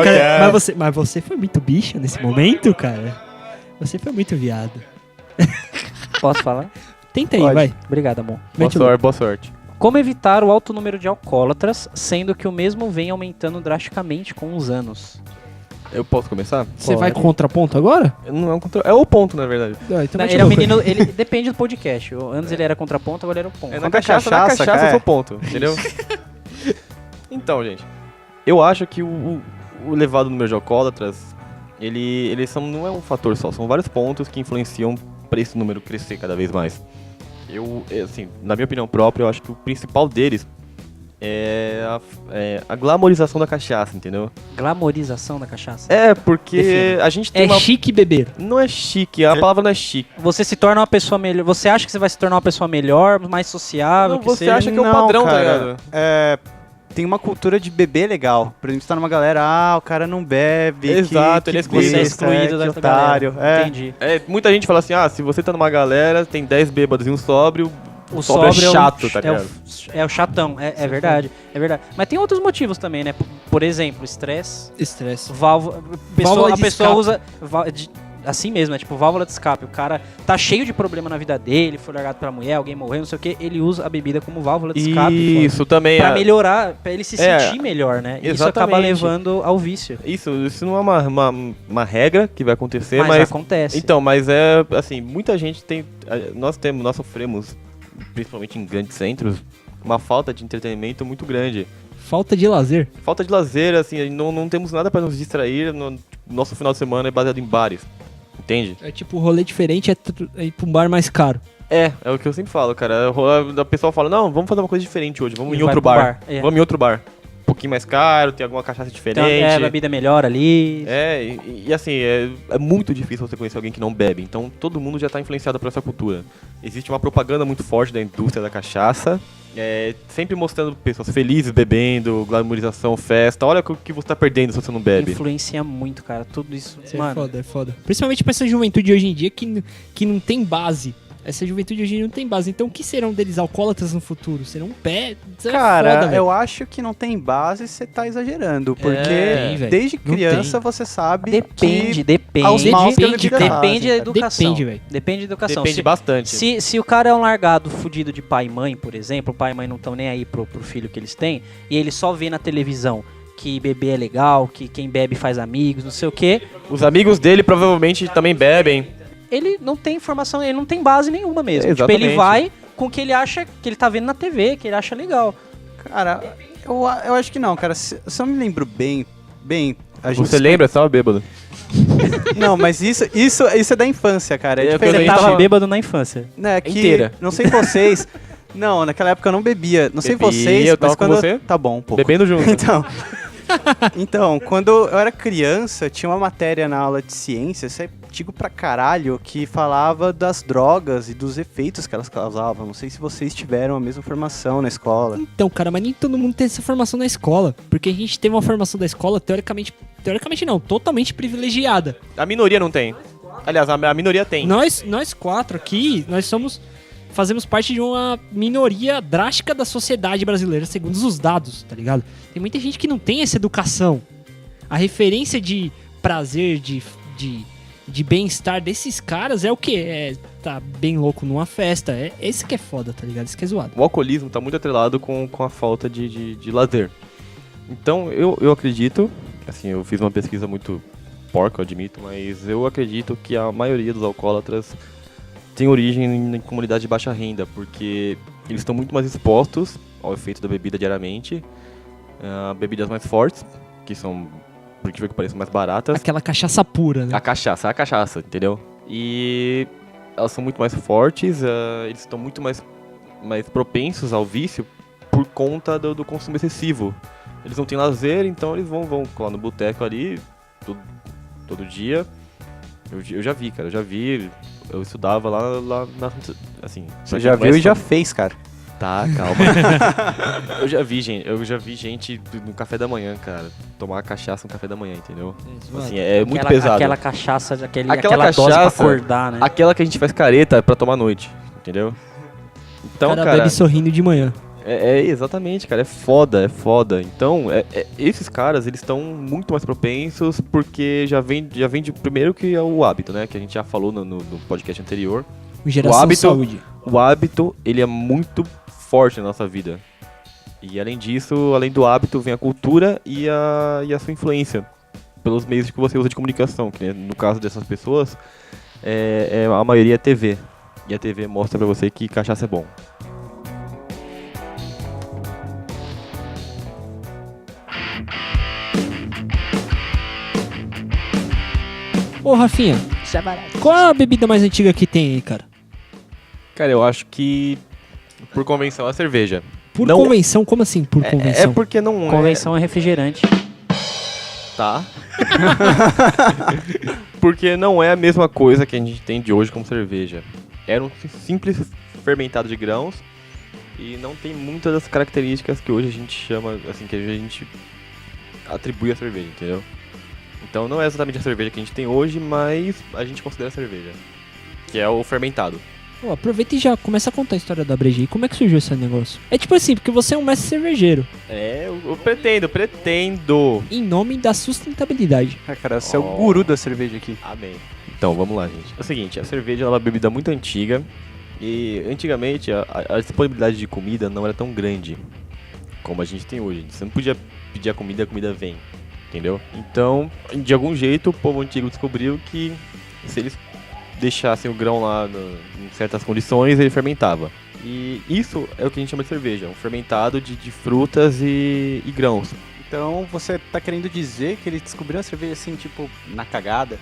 cara, mas você foi muito bicho nesse momento, cara. Você foi muito viado. Posso falar? Tenta aí, Pode. vai. Obrigado, amor. Boa sorte. Como evitar o alto número de alcoólatras, sendo que o mesmo vem aumentando drasticamente com os anos? Eu posso começar? Você vai contraponto agora? Não é um contra... É o ponto, na verdade. Não, então Ele é um menino, ele depende do podcast. Antes ele era contraponto, agora ele era o ponto. É Quando na é cachaça, cachaça, eu cara. sou ponto, entendeu? Então, gente, eu acho que o elevado número de alcoólatras, eles não é um fator só, são vários pontos que influenciam para esse número crescer cada vez mais. Assim, na minha opinião própria, eu acho que o principal deles é a glamorização da cachaça, entendeu? Glamorização da cachaça? É, porque Defina. a gente tem É uma... chique beber. Não é chique, a palavra não é chique. Você se torna uma pessoa melhor. Você acha que você vai se tornar uma pessoa melhor, mais sociável? Não, que você seja? acha que é o Não, padrão, tá cara. ligado? Tem uma cultura de beber legal. Por exemplo, você tá numa galera, o cara não bebe. Exato, ele é Você é excluído que dessa otário. galera. É. Entendi. Muita gente fala assim, se você tá numa galera, tem 10 bêbados e um sóbrio, O sóbrio é sóbrio chato, tá ligado? É o chatão, é verdade, é verdade. Mas tem outros motivos também, né? Por exemplo, estresse, Estresse. válvula. Válvula A de pessoa escape. usa. Assim mesmo, é tipo válvula de escape. O cara tá cheio de problema na vida dele, foi largado pela mulher, alguém morreu, não sei o que. Ele usa a bebida como válvula de escape. Isso também Pra é. melhorar, pra ele se sentir melhor, né? Isso acaba exatamente. levando ao vício. Isso não é uma regra que vai acontecer, Mas mas acontece. então, mas é assim, muita gente nós sofremos, principalmente em grandes centros, uma falta de entretenimento muito grande. Falta de lazer. Falta de lazer, assim, não temos nada pra nos distrair, nosso final de semana é baseado em bares. Entende? É tipo, rolê diferente é ir pra um bar mais caro. É o que eu sempre falo, cara. A pessoa fala, não, vamos fazer uma coisa diferente hoje, vamos E em vai outro pro bar. bar, é. Vamos em outro bar. Um pouquinho mais caro, tem alguma cachaça diferente. Então, bebida melhor ali. E assim, é muito difícil você conhecer alguém que não bebe. Então todo mundo já está influenciado por essa cultura. Existe uma propaganda muito forte da indústria da cachaça, sempre mostrando pessoas felizes bebendo, glamorização, festa. Olha o que você está perdendo se você não bebe. Influencia muito, cara. Tudo isso. É Mano, foda, é foda. Principalmente pra essa juventude hoje em dia que não tem base. Essa juventude hoje em dia não tem base. Então o que serão deles alcoólatras no futuro? Serão pé? Isso é Cara, foda, velho. eu acho que não tem base, você tá exagerando. Porque tem, velho. desde Não criança tem. você sabe depende. aos maus que a Depende, bebida cara. Depende da fazem. educação. Depende, velho. Depende da educação. Depende bastante. Se o cara é um largado fudido de pai e mãe, por exemplo, o pai e mãe não estão nem aí pro filho que eles têm, e ele só vê na televisão que beber é legal, que quem bebe faz amigos, não sei o quê, Os amigos dele provavelmente também bebem. ele não tem informação, ele não tem base nenhuma mesmo. Tipo, Exatamente. ele vai com o que ele acha, que ele tá vendo na TV, que ele acha legal. Cara, eu acho que não, cara. Se eu me lembro bem, a gente... Você lembra? Você tava bêbado. Não, mas isso é da infância, cara. É É, diferente. Você gente tava tava- bêbado na infância. Né, que, inteira. Não sei vocês... Não, naquela época eu não bebia. Não sei Bebia, vocês, eu tava mas com quando... você. Tá bom, um pouco. Bebendo junto. Então, quando eu era criança, tinha uma matéria na aula de ciência, isso é antigo pra caralho, que falava das drogas e dos efeitos que elas causavam. Não sei se vocês tiveram a mesma formação na escola. Então, cara, mas nem todo mundo tem essa formação na escola. Porque a gente teve uma formação da escola, teoricamente não, totalmente privilegiada. A minoria não tem. Aliás, a minoria tem. Nós quatro aqui, fazemos parte de uma minoria drástica da sociedade brasileira, segundo os dados, tá ligado? Tem muita gente que não tem essa educação. A referência de prazer, de bem-estar desses caras é o quê? Tá bem louco numa festa. Esse que é foda, tá ligado? Esse que é zoado. O alcoolismo tá muito atrelado com a falta de lazer. Então, eu acredito, assim, eu fiz uma pesquisa muito porco, eu admito, mas eu acredito que a maioria dos alcoólatras tem origem em comunidade de baixa renda, porque eles estão muito mais expostos ao efeito da bebida diariamente, bebidas mais fortes, que são, por que pareçam mais baratas. Aquela cachaça pura, né? A cachaça, entendeu? E elas são muito mais fortes, eles estão muito mais propensos ao vício por conta do consumo excessivo. Eles não têm lazer, então eles vão lá no boteco ali, todo dia. Eu já vi, cara, eu estudava lá assim... Você já viu e já fez, cara. Tá, calma. eu já vi gente no café da manhã, cara, tomar cachaça no café da manhã, entendeu? Assim, é muito pesado. Aquela cachaça, aquela cachaça, dose pra acordar, né? Aquela que a gente faz careta pra tomar à noite, entendeu? Então, cara, cara, bebe sorrindo de manhã. Exatamente, cara, é foda. Então, esses caras, eles estão muito mais propensos porque já vem de primeiro que é o hábito, né? Que a gente já falou no podcast anterior. Geração saúde. O hábito, ele é muito forte na nossa vida. E além disso, além do hábito, vem a cultura e a sua influência pelos meios que você usa de comunicação, que no caso dessas pessoas, a maioria é TV. E a TV mostra pra você que cachaça é bom. Ô, Rafinha, qual é a bebida mais antiga que tem aí, cara? Cara, eu acho que, por convenção, é a cerveja. Por Não- convenção? Como assim, por convenção? É porque não Convenção é refrigerante. Tá. Porque não é a mesma coisa que a gente tem de hoje como cerveja. Era um simples fermentado de grãos e não tem muitas das características que hoje a gente chama, assim, que hoje a gente atribui à cerveja, entendeu? Então não é exatamente a cerveja que a gente tem hoje, mas a gente considera cerveja, que é o fermentado. Pô, aproveita e já começa a contar a história da breja aí. Como é que surgiu esse negócio? É tipo assim, porque você é um mestre cervejeiro. Eu pretendo. Em nome da sustentabilidade. Cara, você é o guru da cerveja aqui. Amém. Então, vamos lá, gente. É o seguinte, a cerveja ela é uma bebida muito antiga e antigamente a disponibilidade de comida não era tão grande como a gente tem hoje. Você não podia pedir a comida vem, entendeu? Então, de algum jeito, o povo antigo descobriu que se eles deixassem o grão lá em certas condições, ele fermentava. E isso é o que a gente chama de cerveja, um fermentado de frutas e grãos. Então você tá querendo dizer que eles descobriram a cerveja assim, tipo, na cagada?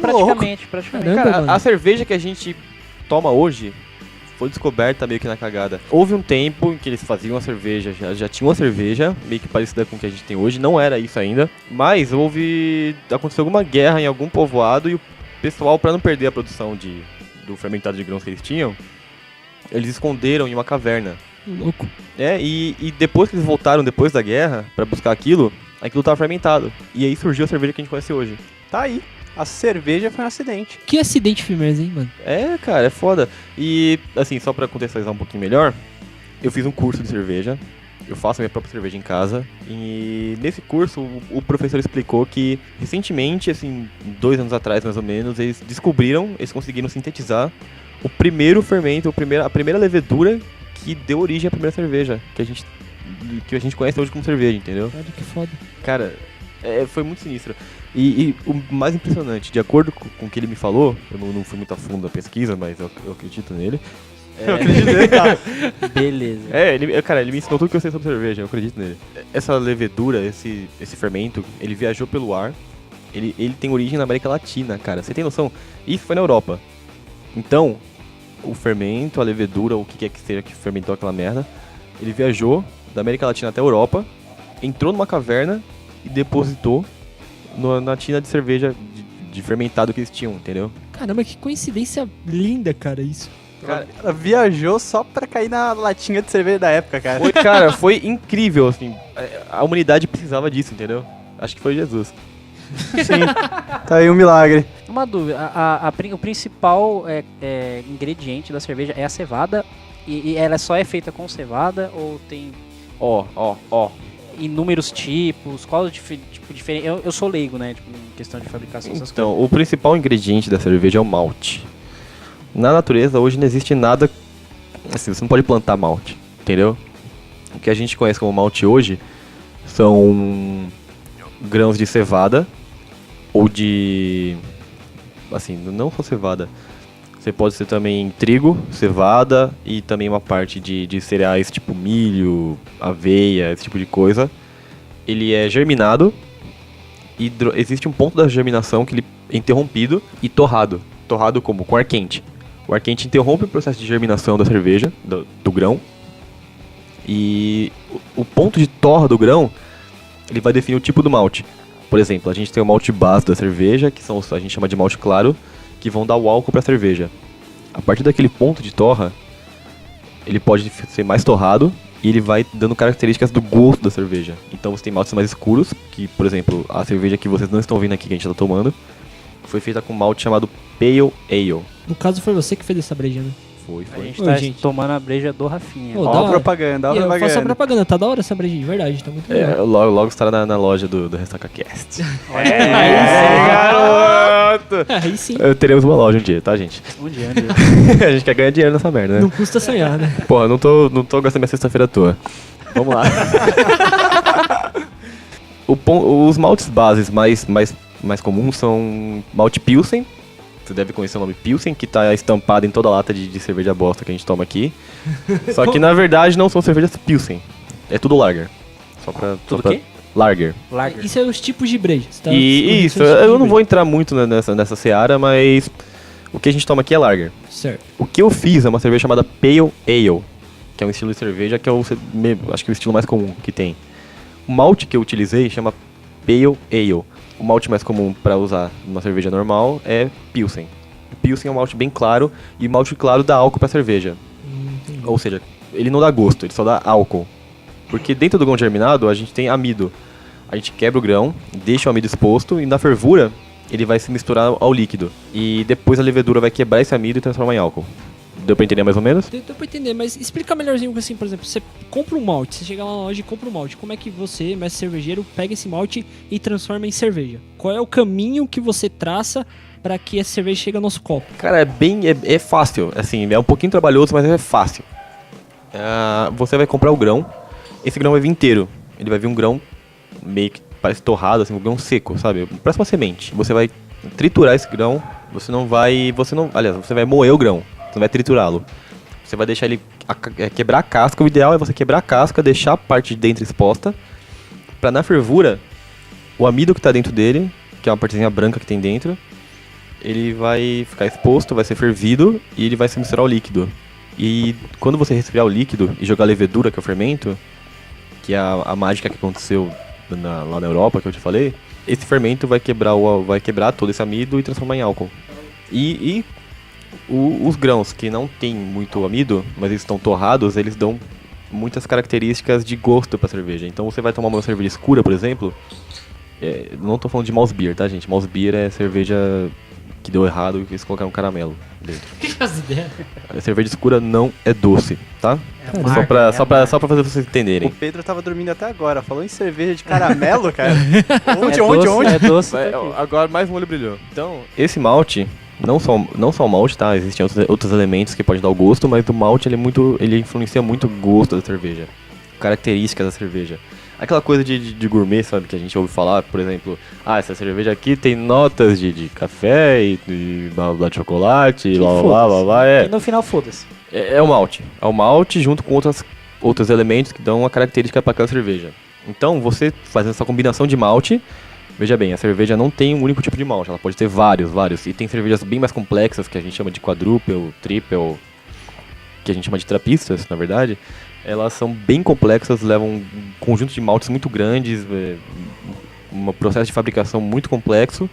Praticamente. Caramba, Cara, mano. a cerveja que a gente toma hoje foi descoberta meio que na cagada. Houve um tempo em que eles faziam a cerveja, já tinha uma cerveja, meio que parecida com o que a gente tem hoje, não era isso ainda, mas aconteceu alguma guerra em algum povoado e o pessoal, para não perder a produção do fermentado de grãos que eles tinham, eles esconderam em uma caverna. Louco. E depois que eles voltaram, depois da guerra, para buscar aquilo tava fermentado. E aí surgiu a cerveja que a gente conhece hoje. Tá aí. A cerveja foi um acidente. Que acidente firmeza, hein, mano? Cara, é foda. E, assim, só pra contextualizar um pouquinho melhor, eu fiz um curso de cerveja, eu faço a minha própria cerveja em casa, e nesse curso o professor explicou que, recentemente, assim, 2 anos atrás mais ou menos, eles conseguiram sintetizar o primeiro fermento, a primeira levedura que deu origem à primeira cerveja, que a gente conhece hoje como cerveja, entendeu? Olha que foda. Cara, foi muito sinistro. E o mais impressionante, de acordo com o que ele me falou, eu não fui muito a fundo na pesquisa, mas eu acredito nele. Eu acredito nele, tá? Beleza. Ele me ensinou tudo que eu sei sobre cerveja, eu acredito nele. Essa levedura, esse fermento, ele viajou pelo ar, ele tem origem na América Latina, cara. Você tem noção? Isso foi na Europa. Então, o fermento, a levedura, o que quer que seja que fermentou aquela merda, ele viajou da América Latina até a Europa, entrou numa caverna e depositou na tina de cerveja de fermentado que eles tinham, entendeu? Caramba, que coincidência linda, cara, isso. Cara, Ela viajou só pra cair na latinha de cerveja da época, cara. foi incrível, assim. A humanidade precisava disso, entendeu? Acho que foi Jesus. Sim, tá aí um milagre. Uma dúvida, o principal ingrediente da cerveja é a cevada e ela só é feita com cevada ou tem Ó. inúmeros tipos? Qual o tipo diferente? Eu sou leigo, né, tipo, em questão de fabricação dessas coisas. Então, o principal ingrediente da cerveja é o malte. Na natureza, hoje não existe nada... Assim, você não pode plantar malte, entendeu? O que a gente conhece como malte hoje são grãos de cevada ou de... Assim, não só cevada. Você pode ser também trigo, cevada e também uma parte de cereais tipo milho, aveia, esse tipo de coisa. Ele é germinado, existe um ponto da germinação que ele é interrompido e torrado. Torrado como? Com ar quente. O ar quente interrompe o processo de germinação da cerveja, do grão. E o ponto de torra do grão, ele vai definir o tipo do malte. Por exemplo, a gente tem o malte base da cerveja, que a gente chama de malte claro, que vão dar o álcool para a cerveja. A partir daquele ponto de torra, ele pode ser mais torrado e ele vai dando características do gosto da cerveja. Então você tem maltes mais escuros, que, por exemplo, a cerveja que vocês não estão vendo aqui, que a gente está tomando, foi feita com um malte chamado Pale Ale. No caso, foi você que fez essa breja, né? Foi. A gente Oi, tá gente. tomando a breja do Rafinha. Ô, da Ó a hora. propaganda, ó a E eu faço a propaganda. propaganda, tá da hora essa breja, de verdade, tá muito legal. Logo estará na loja do Ressaca Cast. garoto! Aí sim, Teremos uma loja um dia, tá, gente? Um dia, um dia. A gente quer ganhar dinheiro nessa merda, né? não custa sonhar, né? Porra, não tô gastando minha sexta-feira à toa. Vamos lá. Os maltes bases mais comuns são malte Pilsen. Você deve conhecer o nome Pilsen, que tá estampado em toda a lata de cerveja bosta que a gente toma aqui. Só que na verdade não são cervejas Pilsen. É tudo lager. Tudo o quê? Lager. Lager. Isso é os tipos de brejas, tá? E isso, Os tipos de eu não vou breja. entrar muito nessa seara, mas o que a gente toma aqui é lager. Certo. O que eu fiz é uma cerveja chamada Pale Ale, que é um estilo de cerveja que é acho que o estilo mais comum que tem. O malte que eu utilizei chama Pale Ale. O malte mais comum para usar numa cerveja normal é Pilsen. O Pilsen é um malte bem claro e o malte claro dá álcool para cerveja. Entendi. Ou seja, ele não dá gosto, ele só dá álcool. Porque dentro do grão germinado a gente tem amido. A gente quebra o grão, deixa o amido exposto e na fervura ele vai se misturar ao líquido. E depois a levedura vai quebrar esse amido e transformar em álcool. Deu pra entender mais ou menos? Deu pra entender, mas explica melhorzinho, assim, por exemplo, você compra um malte, você chega lá na loja e compra um malte, como é que você, mestre cervejeiro, pega esse malte e transforma em cerveja? Qual é o caminho que você traça para que essa cerveja chegue ao nosso copo? Cara, é fácil, assim, é um pouquinho trabalhoso, mas é fácil. Você vai comprar o grão, esse grão vai vir inteiro, ele vai vir um grão meio que parece torrado, assim, um grão seco, sabe? Parece uma semente. Você vai triturar esse grão, você vai moer o grão, você não vai triturá-lo. Você vai deixar ele quebrar a casca, o ideal é você quebrar a casca, deixar a parte de dentro exposta, pra na fervura, o amido que tá dentro dele, que é uma partezinha branca que tem dentro, ele vai ficar exposto, vai ser fervido e ele vai se misturar ao líquido. E quando você resfriar o líquido e jogar a levedura, que é o fermento, que é a mágica que aconteceu lá na Europa, que eu te falei, esse fermento vai quebrar todo esse amido e transformar em álcool. Os grãos que não tem muito amido, mas eles estão torrados, eles dão muitas características de gosto pra cerveja. Então você vai tomar uma cerveja escura, por exemplo, não tô falando de Mouse Beer, tá, gente? Mouse Beer é cerveja que deu errado e eles colocaram caramelo dentro. Que as ideias? A cerveja escura não é doce, tá? É a marca, Só pra fazer vocês O entenderem. Pedro tava dormindo até agora. Falou em cerveja de caramelo, cara. É Onde? doce, É doce. Agora mais um olho brilhou. Então, esse malte, não só o malte, tá? Existem outros elementos que podem dar o gosto, mas o malte ele influencia muito o gosto da cerveja. Características da cerveja. Aquela coisa de gourmet, sabe, que a gente ouve falar, por exemplo, essa cerveja aqui tem notas de café e blá blá de chocolate, e blá blá blá blá, E no final, foda-se. É o malte. É o malte junto com outros elementos que dão uma característica para aquela cerveja. Então, você fazendo essa combinação de malte, veja bem, a cerveja não tem um único tipo de malte, ela pode ter vários. E tem cervejas bem mais complexas, que a gente chama de quadruple, triple, que a gente chama de trapistas, na verdade. Elas são bem complexas, levam um conjunto de maltes muito grandes, um processo de fabricação muito complexo,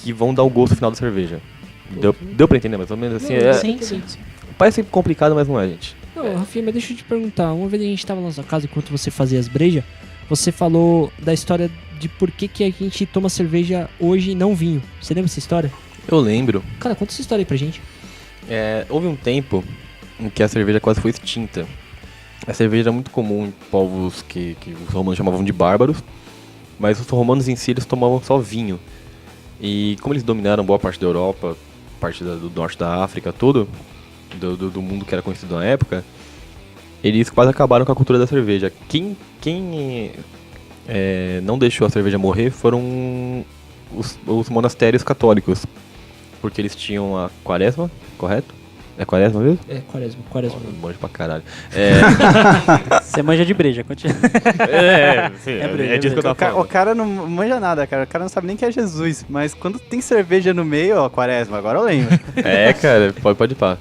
que vão dar o gosto final da cerveja. Deu pra entender mais ou menos? Assim, Sim. parece complicado, mas não é, gente. Não, Rafinha, mas deixa eu te perguntar. Uma vez a gente tava na sua casa enquanto você fazia as brejas, você falou da história de por que a gente toma cerveja hoje e não vinho. Você lembra essa história? Eu lembro, Cara, conta essa história aí pra gente. houve um tempo em que a cerveja quase foi extinta. A cerveja era muito comum em povos que os romanos chamavam de bárbaros, mas os romanos em si eles tomavam só vinho. E como eles dominaram boa parte da Europa, parte do norte da África, tudo, do mundo que era conhecido na época, eles quase acabaram com a cultura da cerveja. Quem não deixou a cerveja morrer foram os monastérios católicos. Porque eles tinham a quaresma, correto? É quaresma mesmo? É, quaresma. Monge pra caralho. Você manja de breja, continua. Sim, breja, disso que eu tava O falando. cara não manja nada, cara. O cara não sabe nem que é Jesus. Mas quando tem cerveja no meio, ó, quaresma, agora eu lembro. Cara, pode ir pá.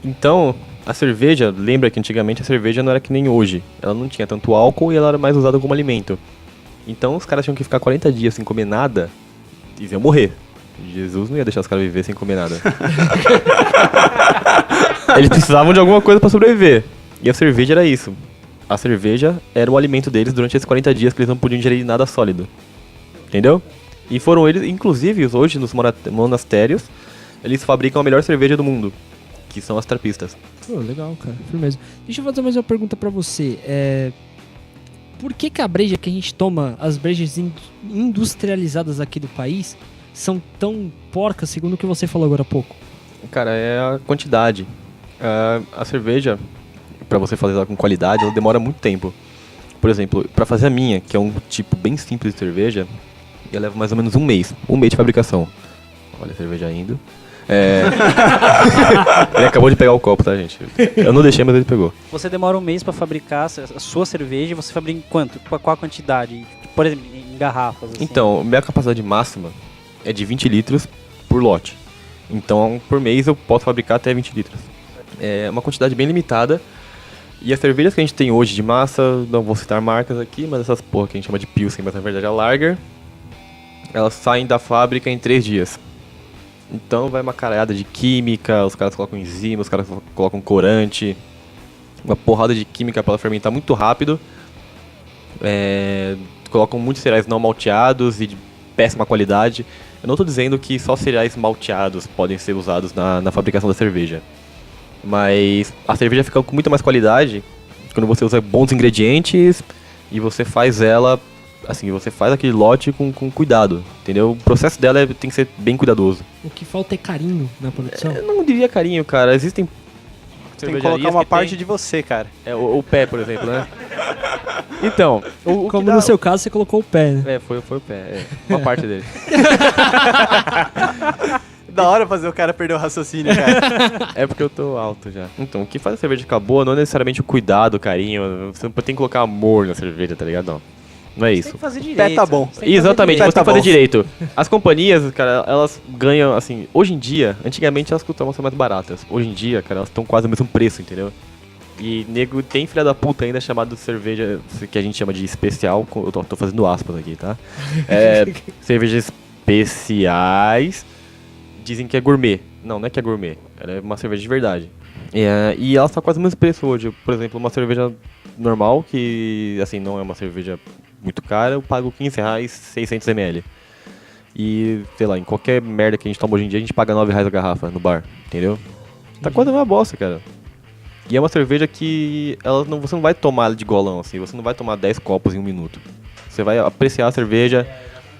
Então, a cerveja, lembra que antigamente a cerveja não era que nem hoje. Ela não tinha tanto álcool e ela era mais usada como alimento. Então os caras tinham que ficar 40 dias sem comer nada e iam morrer. Jesus não ia deixar os caras viver sem comer nada. Eles precisavam de alguma coisa pra sobreviver. E a cerveja era isso. A cerveja era o alimento deles durante esses 40 dias que eles não podiam ingerir nada sólido. Entendeu? E foram eles, inclusive, hoje nos monastérios, eles fabricam a melhor cerveja do mundo, que são as trapistas. Pô, legal, cara. Firmeza. Deixa eu fazer mais uma pergunta pra você. Por que a breja que a gente toma, as brejas industrializadas aqui do país, são tão porcas, segundo o que você falou agora há pouco? Cara, é a quantidade. A cerveja, pra você fazer ela com qualidade, ela demora muito tempo. Por exemplo, pra fazer a minha, que é um tipo bem simples de cerveja, ela leva mais ou menos um mês de fabricação. Olha a cerveja indo. Ele acabou de pegar o copo, tá, gente? Eu não deixei, mas ele pegou. Você demora um mês pra fabricar a sua cerveja e você fabrica em quanto? Qual a quantidade? Por exemplo, em garrafas, assim. Então, minha capacidade máxima é de 20 litros por lote. Então, por mês eu posso fabricar até 20 litros. É uma quantidade bem limitada. E as cervejas que a gente tem hoje de massa, não vou citar marcas aqui, mas essas porra que a gente chama de Pilsen, mas na verdade é Lager, elas saem da fábrica em 3 dias. Então vai uma caralhada de química, os caras colocam enzima, os caras colocam corante, uma porrada de química para ela fermentar muito rápido. Colocam muitos cereais não malteados e de péssima qualidade. Eu não estou dizendo que só cereais malteados podem ser usados na fabricação da cerveja. Mas a cerveja fica com muito mais qualidade quando você usa bons ingredientes e você faz ela, assim, você faz aquele lote com cuidado, entendeu? O processo dela tem que ser bem cuidadoso. O que falta é carinho na produção. Eu não diria carinho, cara. Existem Tem que colocar cervejarias uma que parte tem- de você, cara. o pé, por exemplo, né? Então, o que Como dá- no seu caso, você colocou o pé, né? Foi o pé, uma parte dele. Da hora fazer o cara perder o raciocínio, cara. É porque eu tô alto já. Então, o que faz a cerveja ficar boa não é necessariamente o cuidado, o carinho. Você tem que colocar amor na cerveja, tá ligado? Não é Você isso. tem que fazer direito. Pé tá bom. Você tem que fazer Exatamente, direito. você tem que Tá fazer bom. direito. As companhias, cara, elas ganham, assim, hoje em dia, antigamente elas costumavam ser mais baratas. Hoje em dia, cara, elas estão quase no mesmo preço, entendeu? E nego tem filha da puta ainda chamado de cerveja, que a gente chama de especial, eu tô fazendo aspas aqui, tá? Cervejas especiais, dizem que é gourmet. Não é que é gourmet, ela é uma cerveja de verdade. E elas estão quase no mesmo preço hoje. Por exemplo, uma cerveja normal, que assim, não é uma cerveja muito cara, eu pago R$15, 600 ml. E, sei lá, em qualquer merda que a gente toma hoje em dia, a gente paga R$9 a garrafa no bar, entendeu? Tá quase uma bosta, cara. E é uma cerveja que você não vai tomar ela de golão, assim, você não vai tomar 10 copos em 1 minuto. Você vai apreciar a cerveja,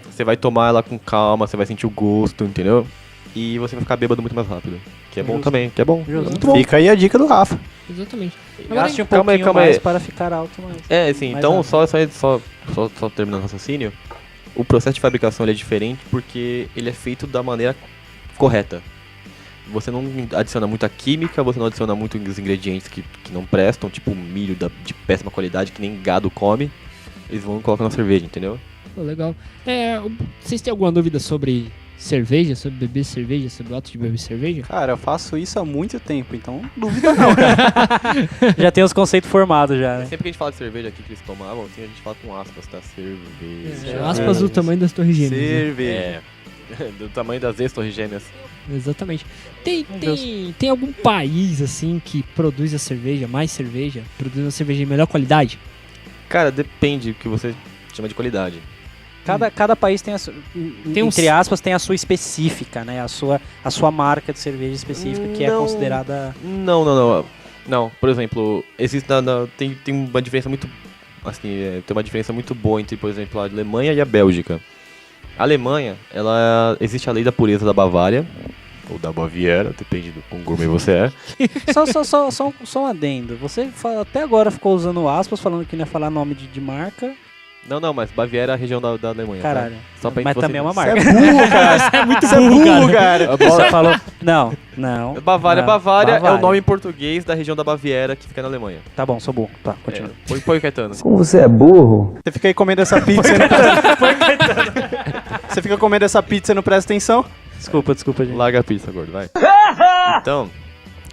você vai tomar ela com calma, você vai sentir o gosto, entendeu? E você vai ficar bêbado muito mais rápido. Que é bom também, que é bom. É muito bom. Fica aí a dica do Rafa. Exatamente. Gaste um Calma aí, pouquinho calma aí. mais para ficar alto mais. Sim, Mais então rápido. só terminando o raciocínio, o processo de fabricação ele é diferente porque ele é feito da maneira correta. Você não adiciona muita química, você não adiciona muitos ingredientes que não prestam, tipo milho de péssima qualidade que nem gado come. Eles vão colocar na cerveja, entendeu? Pô, legal. Vocês têm alguma dúvida sobre cerveja, sobre beber cerveja, sobre o ato de beber cerveja? Cara, eu faço isso há muito tempo, então dúvida não, cara. Já tem os conceitos formados já, né? Sempre que a gente fala de cerveja aqui que eles tomavam, assim, a gente fala com aspas, tá? Cerveja. Aspas do tamanho das torres gêmeas. né? Cerveja. Do tamanho das ex-torres gêmeas. Exatamente. Tem Deus. algum país, assim, que produz a cerveja, mais cerveja, produz uma cerveja de melhor qualidade? Cara, depende do que você chama de qualidade. Cada país tem a sua, Tem uns- entre aspas, tem a sua específica, né? A sua marca de cerveja específica que é Não. considerada... Não, por exemplo, existe tem uma diferença muito assim, tem uma diferença muito boa entre, por exemplo, a Alemanha e a Bélgica. A Alemanha, existe a lei da pureza da Bavária, ou da Baviera, depende do quão gourmet você é. Só um adendo. Você até agora ficou usando aspas, falando que não ia falar nome de marca. Não, mas Baviera é a região da Alemanha. Caralho. Tá? Só pra Mas você- também é uma Você marca. é burro, cara. Você é muito Você é burro, burro, cara. cara. Você falou... Não. Bavária Não, é o nome em português da região da Baviera que fica na Alemanha. Tá bom, sou burro. Tá, continua. Põe Caetano. Como você é burro? Você fica aí comendo essa pizza e não presta... Você fica comendo essa pizza e não presta atenção? Desculpa, gente. Larga a pizza, gordo, vai. Então,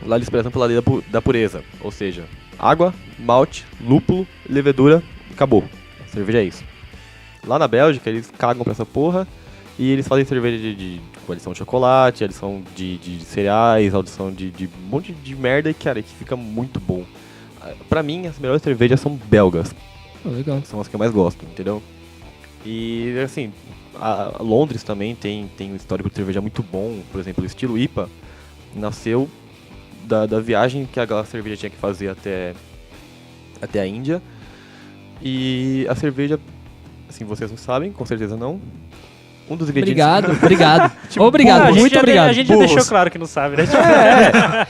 lá eles prezam pela lei da pureza. Ou seja, água, malte, lúpulo, levedura, acabou. Cerveja é isso. Lá na Bélgica, eles cagam pra essa porra e eles fazem cerveja de adição de chocolate, adição de cereais, adição de um monte de merda e, cara, que fica muito bom. Pra mim, as melhores cervejas são belgas. Legal. São as que eu mais gosto, entendeu? E, assim, a Londres também tem um histórico de cerveja muito bom. Por exemplo, o estilo IPA nasceu da viagem que a cerveja tinha que fazer até a Índia. E a cerveja, assim, vocês não sabem, com certeza não. Um dos ingredientes... Obrigado. Obrigado, Ah, a gente muito já obrigado. A gente já Burros. deixou claro que não sabe, né?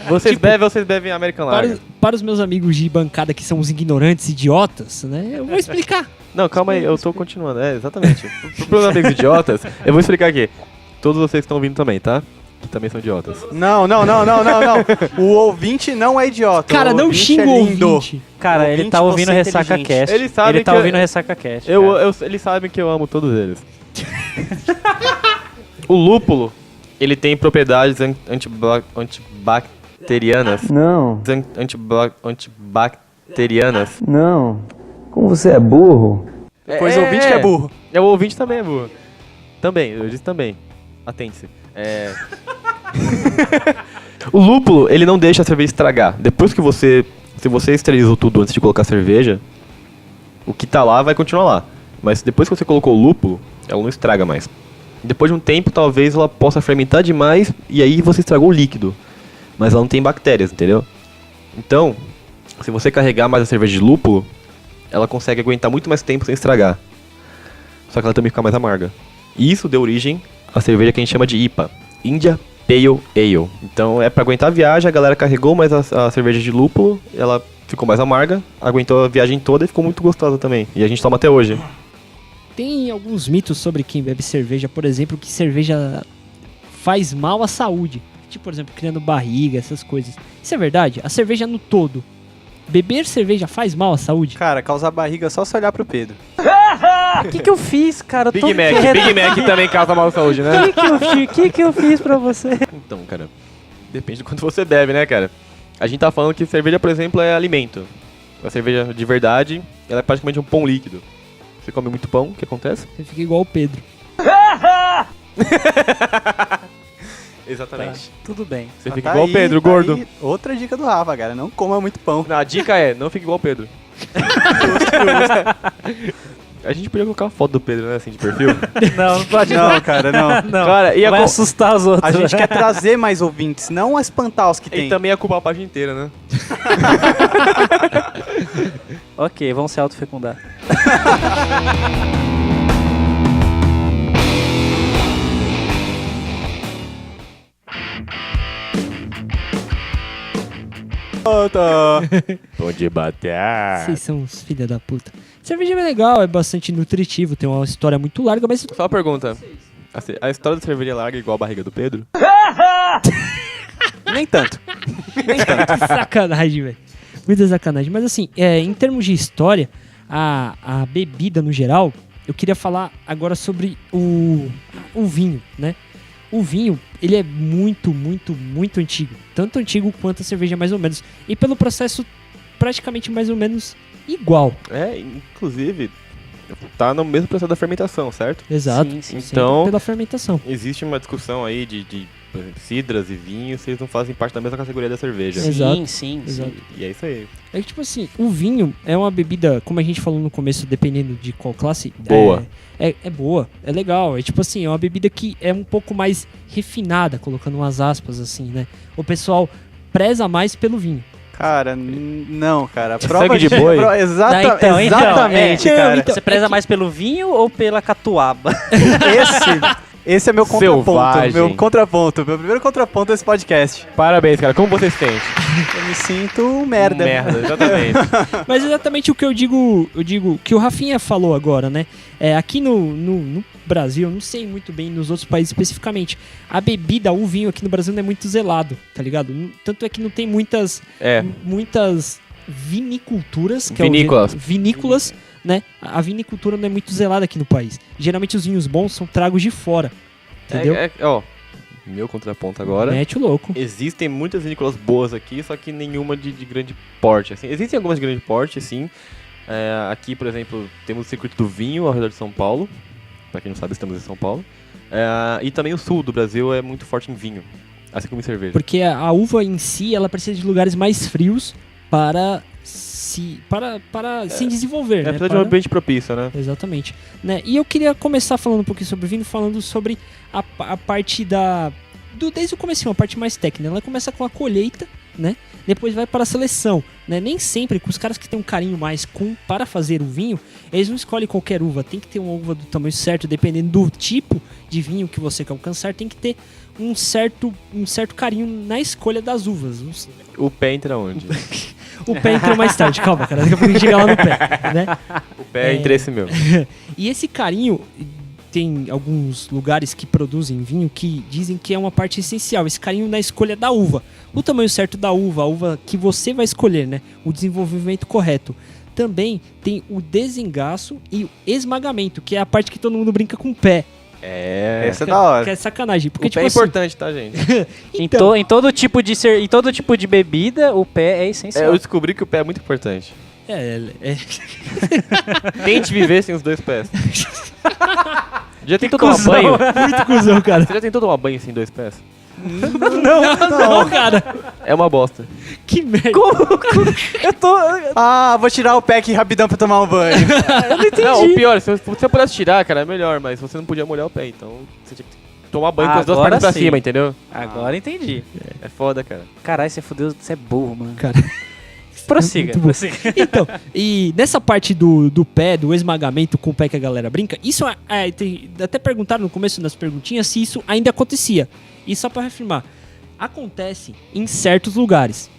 Vocês bebem American Lager. Para os meus amigos de bancada que são os ignorantes idiotas, né? Eu vou explicar. Não, calma aí, eu tô continuando. Exatamente. Para os amigos idiotas, eu vou explicar aqui. Todos vocês que estão ouvindo também, tá? Que também são idiotas. Não. O ouvinte não é idiota. Cara, não xinga o lindo. ouvinte. Cara, O ele tá ouvinte, ouvindo você é Ressaca inteligente. Cast. Eles sabem Ele tá que ouvindo Ressaca Cast. cara. Eles sabem que eu amo todos eles. O lúpulo, ele tem propriedades antibacterianas. Não, Antibacterianas. não. Como você é burro? Pois o ouvinte que é burro. O ouvinte também é burro. Também, eu disse também. Atente-se. O lúpulo, ele não deixa a cerveja estragar. Depois que se você esterilizou tudo antes de colocar a cerveja, o que tá lá vai continuar lá. Mas depois que você colocou o lúpulo, ela não estraga mais. Depois de um tempo, talvez ela possa fermentar demais e aí você estragou o líquido. Mas ela não tem bactérias, entendeu? Então, se você carregar mais a cerveja de lúpulo, ela consegue aguentar muito mais tempo sem estragar. Só que ela também fica mais amarga. E isso deu origem à cerveja que a gente chama de IPA, India Pale Ale. Então é pra aguentar a viagem, a galera carregou mais a cerveja de lúpulo, ela ficou mais amarga, aguentou a viagem toda e ficou muito gostosa também. E a gente toma até hoje. Tem alguns mitos sobre quem bebe cerveja, por exemplo, que cerveja faz mal à saúde. Tipo, por exemplo, criando barriga, essas coisas. Isso é verdade? A cerveja no todo. Beber cerveja faz mal à saúde? Cara, causar barriga só se olhar pro Pedro. O que eu fiz, cara? Eu tô Big Mac também causa mal à saúde, né? O que eu fiz pra você? Então, cara, depende do quanto você bebe, né, cara? A gente tá falando que cerveja, por exemplo, é alimento. A cerveja de verdade, ela é praticamente um pão líquido. Você come muito pão, o que acontece? Você fica igual o Pedro. Exatamente. Tudo bem. Você Mas fica tá igual o aí, Pedro, tá gordo. aí outra dica do Rafa, cara. Não coma muito pão. Não, a dica é, não fique igual o Pedro. A gente podia colocar uma foto do Pedro, né, assim, de perfil. Não pode Não, cara, não. Não. Cara, e Vai assustar os outros. A gente quer trazer mais ouvintes, não espantar os que tem. E também ia culpar a página inteira, né? Ok, vamos se autofecundar. Pode bater. Vocês são uns filha da puta. Cerveja é legal, é bastante nutritivo, tem uma história muito larga, mas... Só uma pergunta. A história da cerveja larga é igual a barriga do Pedro? Nem tanto. Sacanagem, velho. Muita sacanagem. Mas assim, em termos de história, a bebida no geral, eu queria falar agora sobre o vinho, né? O vinho, ele é muito, muito, muito antigo. Tanto antigo quanto a cerveja, mais ou menos. E pelo processo praticamente mais ou menos igual. Inclusive, tá no mesmo processo da fermentação, certo? Exato. Sim, sim. Sempre Então- pela fermentação. Existe uma discussão aí de por exemplo, cidras e vinhos, eles não fazem parte da mesma categoria da cerveja. Exato. Sim. Exato. E é isso aí. É que, tipo assim, o vinho é uma bebida, como a gente falou no começo, dependendo de qual classe... Boa. É boa, é legal. É tipo assim, é uma bebida que é um pouco mais refinada, colocando umas aspas assim, né? O pessoal preza mais pelo vinho. Cara, não, cara. Sangue de boi? Exatamente, Não, cara. então, Você preza é que- mais pelo vinho ou pela catuaba? Esse é meu contraponto. Selvagem. Meu primeiro contraponto desse podcast. Parabéns, cara. Como você se sente? Eu me sinto um merda. Merda, exatamente. Mas exatamente o que eu digo que o Rafinha falou agora, né? Aqui no Brasil, eu não sei muito bem nos outros países especificamente, a bebida, o vinho aqui no Brasil não é muito zelado, tá ligado? Tanto é que não tem muitas viniculturas, que Vinícolas. Vinícolas, né? A vinicultura não é muito zelada aqui no país. Geralmente os vinhos bons são tragos de fora, entendeu? Meu contraponto agora. Mete o louco. Existem muitas vinícolas boas aqui, só que nenhuma de grande porte. Assim. Existem algumas de grande porte, sim. Aqui, por exemplo, temos o circuito do vinho ao redor de São Paulo. Pra quem não sabe, estamos em São Paulo. E também o sul do Brasil é muito forte em vinho, assim como em cerveja. Porque a uva em si, ela precisa de lugares mais frios para se desenvolver, né? Precisa de um ambiente propício, né? Exatamente. Né? E eu queria começar falando um pouquinho sobre o vinho, falando sobre a parte desde o comecinho, a parte mais técnica. Ela começa com a colheita, né? Depois vai para a seleção, né? Nem sempre, com os caras que têm um carinho mais para fazer o vinho, eles não escolhem qualquer uva. Tem que ter uma uva do tamanho certo, dependendo do tipo de vinho que você quer alcançar. Tem que ter um certo carinho na escolha das uvas. O pé entra onde? O pé entrou mais tarde, calma, cara. Daqui a pouco a gente chega lá no pé, né? O pé é interesse meu. E esse carinho, tem alguns lugares que produzem vinho que dizem que é uma parte essencial, esse carinho na escolha da uva. O tamanho certo da uva, a uva que você vai escolher, né? O desenvolvimento correto. Também tem o desengaço e o esmagamento, que é a parte que todo mundo brinca com o pé. Essa é da hora. Que é sacanagem. Porque, O pé é importante, tá, gente? então, Em todo tipo de bebida, o pé é essencial. Eu descobri que o pé é muito importante. Tente viver sem os dois pés. Já tentou tomar banho? Muito cuzão, cara. Você já tentou tomar banho sem dois pés? Não, cara. É uma bosta. Que merda. Vou tirar o pé aqui rapidão pra tomar um banho. Não, o pior, se você pudesse tirar, cara, é melhor, mas você não podia molhar o pé, então você tinha que tomar banho com as duas Agora pernas pra sim. cima, entendeu? Agora entendi. É foda, cara. Caralho, você fudeu, você é burro, mano. Cara. Prossiga, Muito bom. prossiga. Então, e nessa parte do pé, do esmagamento com o pé que a galera brinca, isso até perguntaram no começo das perguntinhas se isso ainda acontecia. E só pra reafirmar, acontece em certos lugares.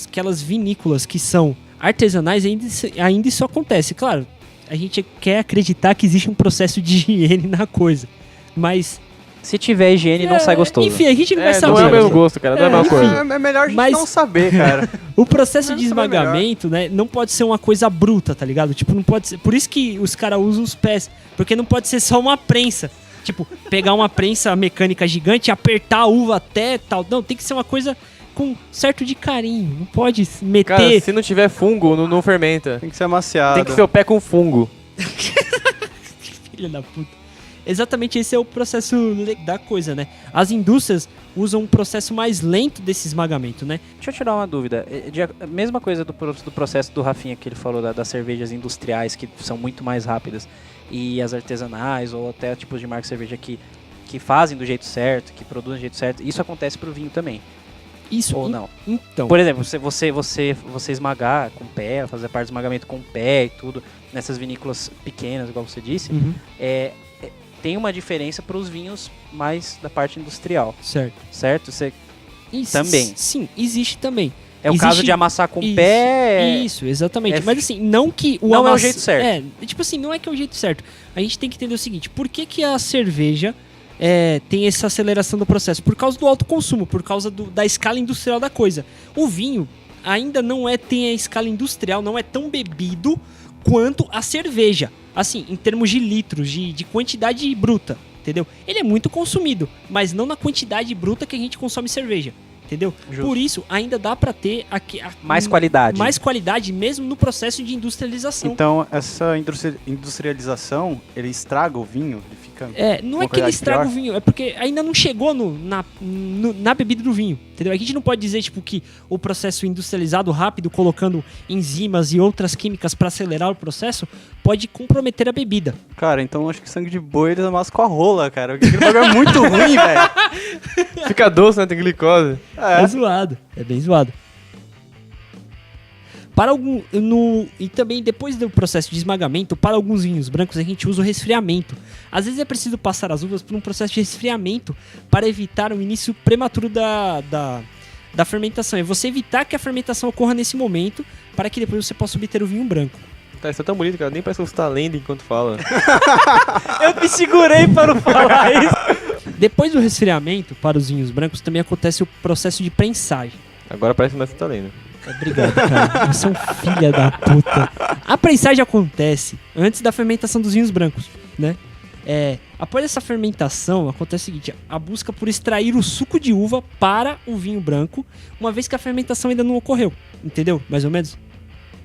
Aquelas vinícolas que são artesanais, ainda isso acontece. Claro, a gente quer acreditar que existe um processo de higiene na coisa, mas... Se tiver higiene, não sai gostoso. Enfim, a gente não vai saber. Não é o mesmo gosto, cara, não é a mesma coisa. É melhor a gente Mas- não saber, cara. O processo de Não, sabe esmagamento, né, não pode ser uma coisa bruta, tá ligado? Tipo, não pode ser. Por isso que os caras usam os pés, porque não pode ser só uma prensa. Tipo, pegar uma prensa mecânica gigante e apertar a uva até tal. Não, tem que ser uma coisa com certo de carinho. Não pode meter. Cara, se não tiver fungo, não fermenta. Tem que ser amaciado. Tem que ser o pé com fungo. Filha da puta. Exatamente esse é o processo da coisa, né? As indústrias usam um processo mais lento desse esmagamento, né? Deixa eu tirar uma dúvida. A mesma coisa do processo do Rafinha que ele falou das cervejas industriais que são muito mais rápidas e as artesanais ou até tipos de marca de cerveja que fazem do jeito certo, que produzem do jeito certo. Isso acontece pro vinho também. Isso Ou não? Então, Por exemplo, você esmagar com o pé, fazer parte do esmagamento com o pé e tudo, nessas vinícolas pequenas, igual você disse, uhum, tem uma diferença para os vinhos mais da parte industrial, certo. certo? Isso, Também. Sim, existe também. É o Existe- caso de amassar com o Isso, pé. Isso, exatamente. é- Mas assim, não que o Não é o jeito certo. Tipo assim, não é que é o jeito certo. A gente tem que entender o seguinte, por que a cerveja tem essa aceleração do processo? Por causa do alto consumo, por causa da escala industrial da coisa. O vinho ainda não tem a escala industrial, não é tão bebido quanto a cerveja. Assim, em termos de litros, de quantidade bruta, entendeu? Ele é muito consumido, mas não na quantidade bruta que a gente consome cerveja, entendeu? Justo. Por isso, ainda dá pra ter Mais qualidade. mais qualidade mesmo no processo de industrialização. Então, essa industrialização, ele estraga o vinho? Ele fica... Não uma é que ele qualidade estraga pior? o vinho, é porque ainda não chegou na bebida do vinho, entendeu? A gente não pode dizer, tipo, que o processo industrializado rápido, colocando enzimas e outras químicas pra acelerar o processo, pode comprometer a bebida. Cara, então acho que sangue de boi eles amassam com a rola, cara. Porque aquele bagulho é muito ruim, velho. Fica doce, né? Tem glicose. É zoado, é bem zoado. E também depois do processo de esmagamento, para alguns vinhos brancos a gente usa o resfriamento. Às vezes é preciso passar as uvas por um processo de resfriamento para evitar o início prematuro da fermentação. É você evitar que a fermentação ocorra nesse momento para que depois você possa obter o vinho branco. Tá, isso é tão bonito, cara. Nem parece que você tá lendo enquanto fala. Eu me segurei para não falar isso. Depois do resfriamento, para os vinhos brancos, também acontece o processo de prensagem. Agora parece mais que você tá lendo. Obrigado, cara. Você é um filho da puta. A prensagem acontece antes da fermentação dos vinhos brancos, né? Após essa fermentação, acontece o seguinte: a busca por extrair o suco de uva para o vinho branco, uma vez que a fermentação ainda não ocorreu. Entendeu? Mais ou menos?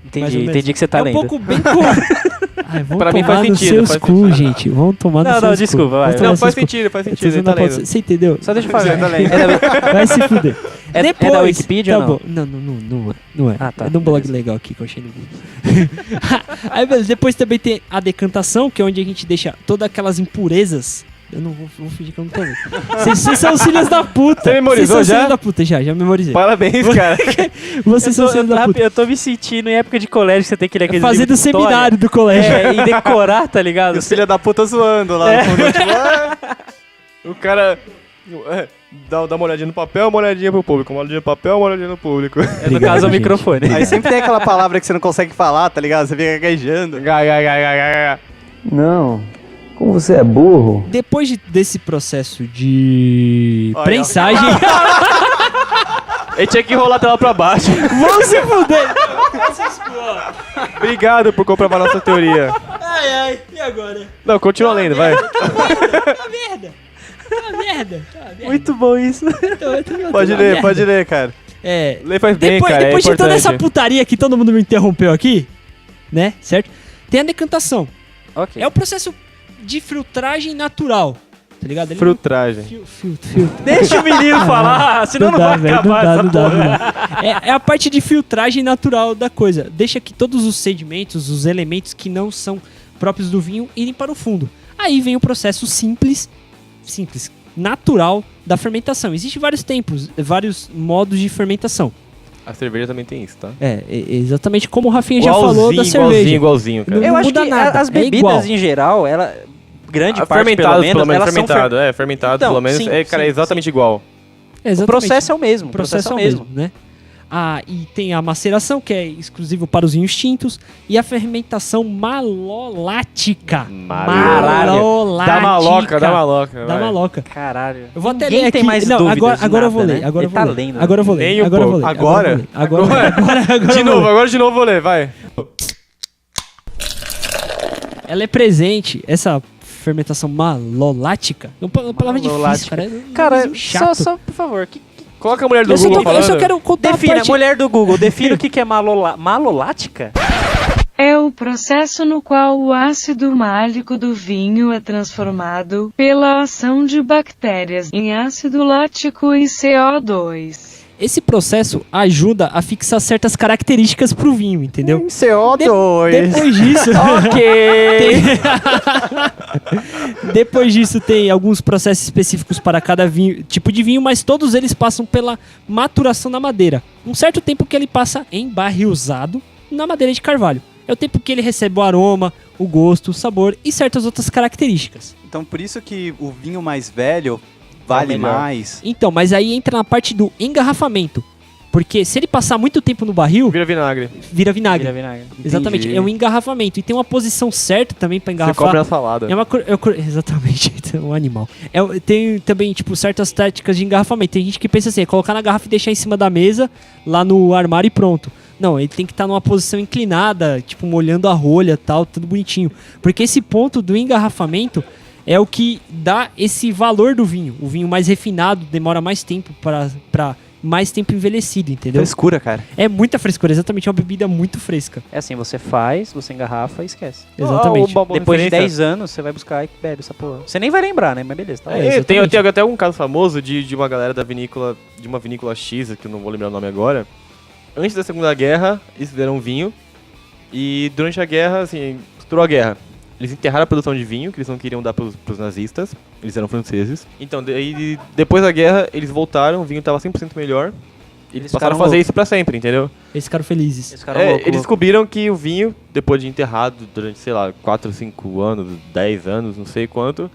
Entendi que você tá é um lendo. pouco bem Ai, vamos Pra mim tomar faz nos sentido, seus faz cu, sentido. gente. Vamos tomar nos Não, seus cu. desculpa, vai. Vamos tomar Não, nos faz seus cu. sentido, faz sentido. Você Ele tá não pode- lendo. Você entendeu? Só deixa eu falar. Tá lendo. Vai se fuder. É da Wikipedia tá ou não? bom. Não é. Ah, tá. É de um blog legal aqui que eu achei no Google. Aí, beleza. Depois também tem a decantação, que é onde a gente deixa todas aquelas impurezas. Eu não vou fingir que eu não tô vendo. Vocês são os filhos da puta. Você memorizou Vocês são já? filhos da puta, já memorizei. Parabéns, cara. Vocês são os filhos da puta. Eu tô me sentindo em época de colégio que você tem que ler aquele Fazendo o seminário do colégio. E decorar, tá ligado? E os filha da puta zoando lá no fundo. Tipo, O cara dá uma olhadinha no papel, uma olhadinha pro público. Uma olhadinha no papel, uma olhadinha no público. No Obrigado, caso, é o gente. microfone. aí sempre tem aquela palavra que você não consegue falar, tá ligado? Você fica gaguejando. Não. Como você é burro? Depois desse processo de Olha, prensagem... Ele tinha que enrolar a tela pra baixo. Vão se fuder! Obrigado por comprovar nossa teoria. Ai, e agora? Não, continua lendo, vai. Tá merda! Muito bom isso. Pode ler, cara. Lê faz bem, Depois, cara, depois é de toda essa importante. putaria que todo mundo me interrompeu aqui, né? Certo? Tem a decantação. Ok. É o processo de filtragem natural. Tá ligado? Ele Frutragem. filtro. Deixa o menino falar, senão não, vai velho, acabar essa não dá. porra. É a parte de filtragem natural da coisa. Deixa que todos os sedimentos, os elementos que não são próprios do vinho irem para o fundo. Aí vem o processo simples, natural da fermentação. Existem vários tempos, vários modos de fermentação. A cerveja também tem isso, tá? Exatamente como o Rafinha já falou da cerveja. Igualzinho, cara. Não Eu acho muda que nada, as é bebidas igual. em geral, grande parte Fermentado, pelo menos, elas fermentado, são fermentado, Então, pelo menos. sim, Cara, é sim, exatamente igual. Exatamente. O processo é o mesmo. O processo é o mesmo, né? E tem a maceração, que é exclusivo para os vinhos tintos, e a fermentação malolática. Malolática. Dá maloca. Dá vai. maloca. Caralho. Eu vou até Ninguém ler tem aqui. mais Não, dúvidas agora eu de vou nada, ler. né? Agora eu Ele vou tá ler. lendo. Agora eu vou ler. Nem um Agora eu vou pouco. ler. Agora? De novo, vou ler, vai. Ela é presente, essa fermentação malolática. É uma palavra difícil, cara. É um Cara, nome chato. só por favor. Coloca a mulher do Eu só, Google eu só falando. quero contar Defina, a parte... mulher do Google, defina o que é malolática? É o processo no qual o ácido málico do vinho é transformado pela ação de bactérias em ácido lático e CO2. Esse processo ajuda a fixar certas características pro vinho, entendeu? CO2. Depois disso... Ok. Depois disso tem alguns processos específicos para cada tipo de vinho, mas todos eles passam pela maturação na madeira. Um certo tempo que ele passa embarrilzado na madeira de carvalho. É o tempo que ele recebe o aroma, o gosto, o sabor e certas outras características. Então por isso que o vinho mais velho vale melhor. mais. Então, mas aí entra na parte do engarrafamento. Porque se ele passar muito tempo no barril, Vira vinagre. vira vinagre. Vira vinagre. Exatamente, Entendi. é um engarrafamento. E tem uma posição certa também para Você engarrafar. compra na salada. É uma exatamente, é um animal. Tem também, tipo, certas táticas de engarrafamento. Tem gente que pensa assim, é colocar na garrafa e deixar em cima da mesa, lá no armário e pronto. Não, ele tem que estar numa posição inclinada, tipo, molhando a rolha, tal, tudo bonitinho. Porque esse ponto do engarrafamento é o que dá esse valor do vinho. O vinho mais refinado demora mais tempo para mais tempo envelhecido, entendeu? Frescura, cara. É muita frescura, exatamente, é uma bebida muito fresca. É assim, você faz, você engarrafa e esquece. Exatamente. Depois de 10 anos, você vai buscar e bebe essa porra. Você nem vai lembrar, né? Mas beleza, tá bom. É, Tem exatamente. até um caso famoso de uma galera da vinícola, de uma vinícola X, que eu não vou lembrar o nome agora. Antes da Segunda Guerra, eles fizeram vinho. E durante a guerra, assim, estourou a guerra. Eles enterraram a produção de vinho, que eles não queriam dar pros nazistas. Eles eram franceses. Então, depois da guerra, eles voltaram, o vinho estava 100% melhor. eles ficaram passaram a fazer loucos. isso pra sempre, entendeu? Eles ficaram felizes. Eles ficaram loucos. Eles descobriram que o vinho, depois de enterrado durante, sei lá, 4, 5 anos, 10 anos, não sei quanto,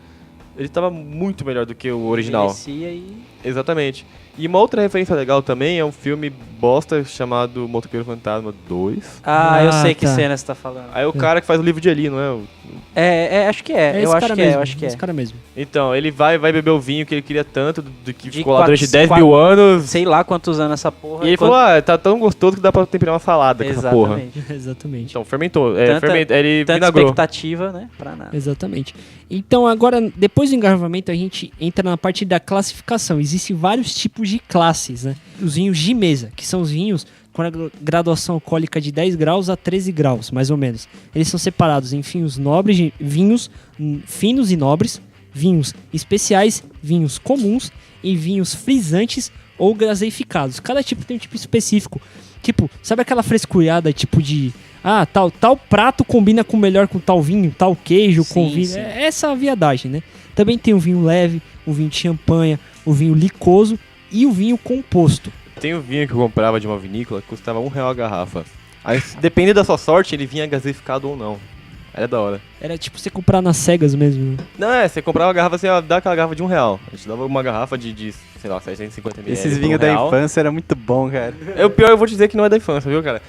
ele tava muito melhor do que o original. Envelhecia e... Exatamente. E uma outra referência legal também é um filme bosta chamado Motoqueiro Fantasma 2. Ah, eu Ah, sei que tá. cena você tá falando. Aí o cara que faz o livro de Eli, não é? Acho que é. esse Eu acho cara que mesmo, é, eu acho que é. esse cara mesmo. Então, ele vai beber o vinho que ele queria tanto, do que De ficou lá durante 10 quatro- mil anos. Sei lá quantos anos essa porra. E ele falou, tá tão gostoso que dá pra temperar uma salada com essa porra. Exatamente. Exatamente. Então, fermentou. Tanta- Ele Tanta vinagrou. expectativa, né? Pra nada. Exatamente. Então, agora, depois do engarrafamento, a gente entra na parte da classificação. Existem vários tipos de classes, né? Os vinhos de mesa, que são os vinhos com a graduação alcoólica de 10 graus a 13 graus, mais ou menos. Eles são separados em vinhos nobres, vinhos finos e nobres, vinhos especiais, vinhos comuns e vinhos frisantes ou gaseificados. Cada tipo tem um tipo específico. Tipo, sabe aquela frescurada tipo de... Ah, tal prato combina melhor com tal vinho, tal queijo Sim, combina. sim. É essa a viadagem, né? Também tem o vinho leve, o vinho de champanhe, o vinho licoso e o vinho composto. Tem um vinho que eu comprava de uma vinícola que custava R$1 a garrafa. Aí, dependendo da sua sorte, ele vinha gaseificado ou não. Era da hora. Era tipo você comprar nas cegas mesmo. Não, você comprava uma garrafa, você ia dar aquela garrafa de R$1. A gente dava uma garrafa de sei lá, 750 ml. Esses por vinhos da R$1. infância era muito bom, cara. O pior, eu vou te dizer que não é da infância, viu, cara?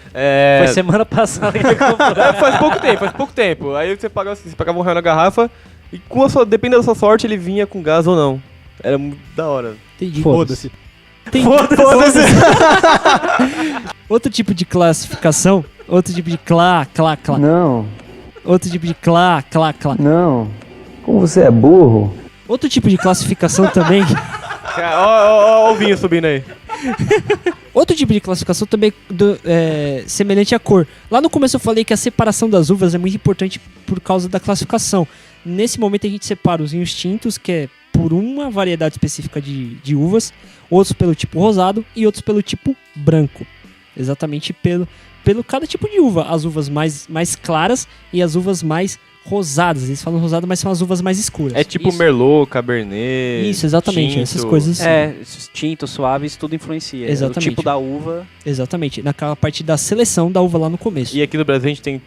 Foi semana passada que eu comprei. Faz pouco tempo. Aí você pagava R$1 na garrafa e dependendo da sua sorte, ele vinha com gás ou não. Era muito da hora. Entendi. Foda-se. Tem outro tipo de classificação, outro tipo de clá. Não, Outro tipo de clá. não. Como você é burro? Outro tipo de classificação também. Ó o vinho subindo aí. Outro tipo de classificação também semelhante à cor. Lá no começo eu falei que a separação das uvas é muito importante por causa da classificação. Nesse momento a gente separa os vinhos tintos, que é por uma variedade específica de uvas, outros pelo tipo rosado e outros pelo tipo branco. Exatamente pelo cada tipo de uva. As uvas mais claras e as uvas mais rosadas. Eles falam rosado, mas são as uvas mais escuras. É tipo Isso. Merlot, Cabernet. Isso, exatamente. tinto. Essas coisas. Esses tintos suaves, tudo influencia. Exatamente. O tipo da uva. Exatamente. Naquela parte da seleção da uva lá no começo. E aqui no Brasil a gente tem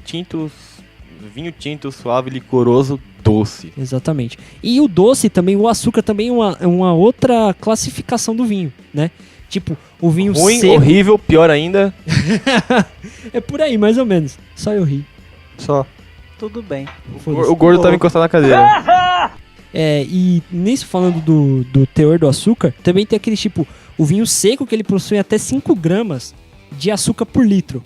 vinho tinto suave, licoroso, doce. Exatamente. E o doce também, o açúcar também é uma outra classificação do vinho, né? Tipo, o vinho Ruim, seco. horrível, pior ainda. É por aí, mais ou menos. Só eu ri. Só. Tudo bem. Foda-se. O gordo tava encostado na cadeira. E nisso, falando do teor do açúcar, também tem aquele tipo, o vinho seco que ele possui até 5 gramas de açúcar por litro.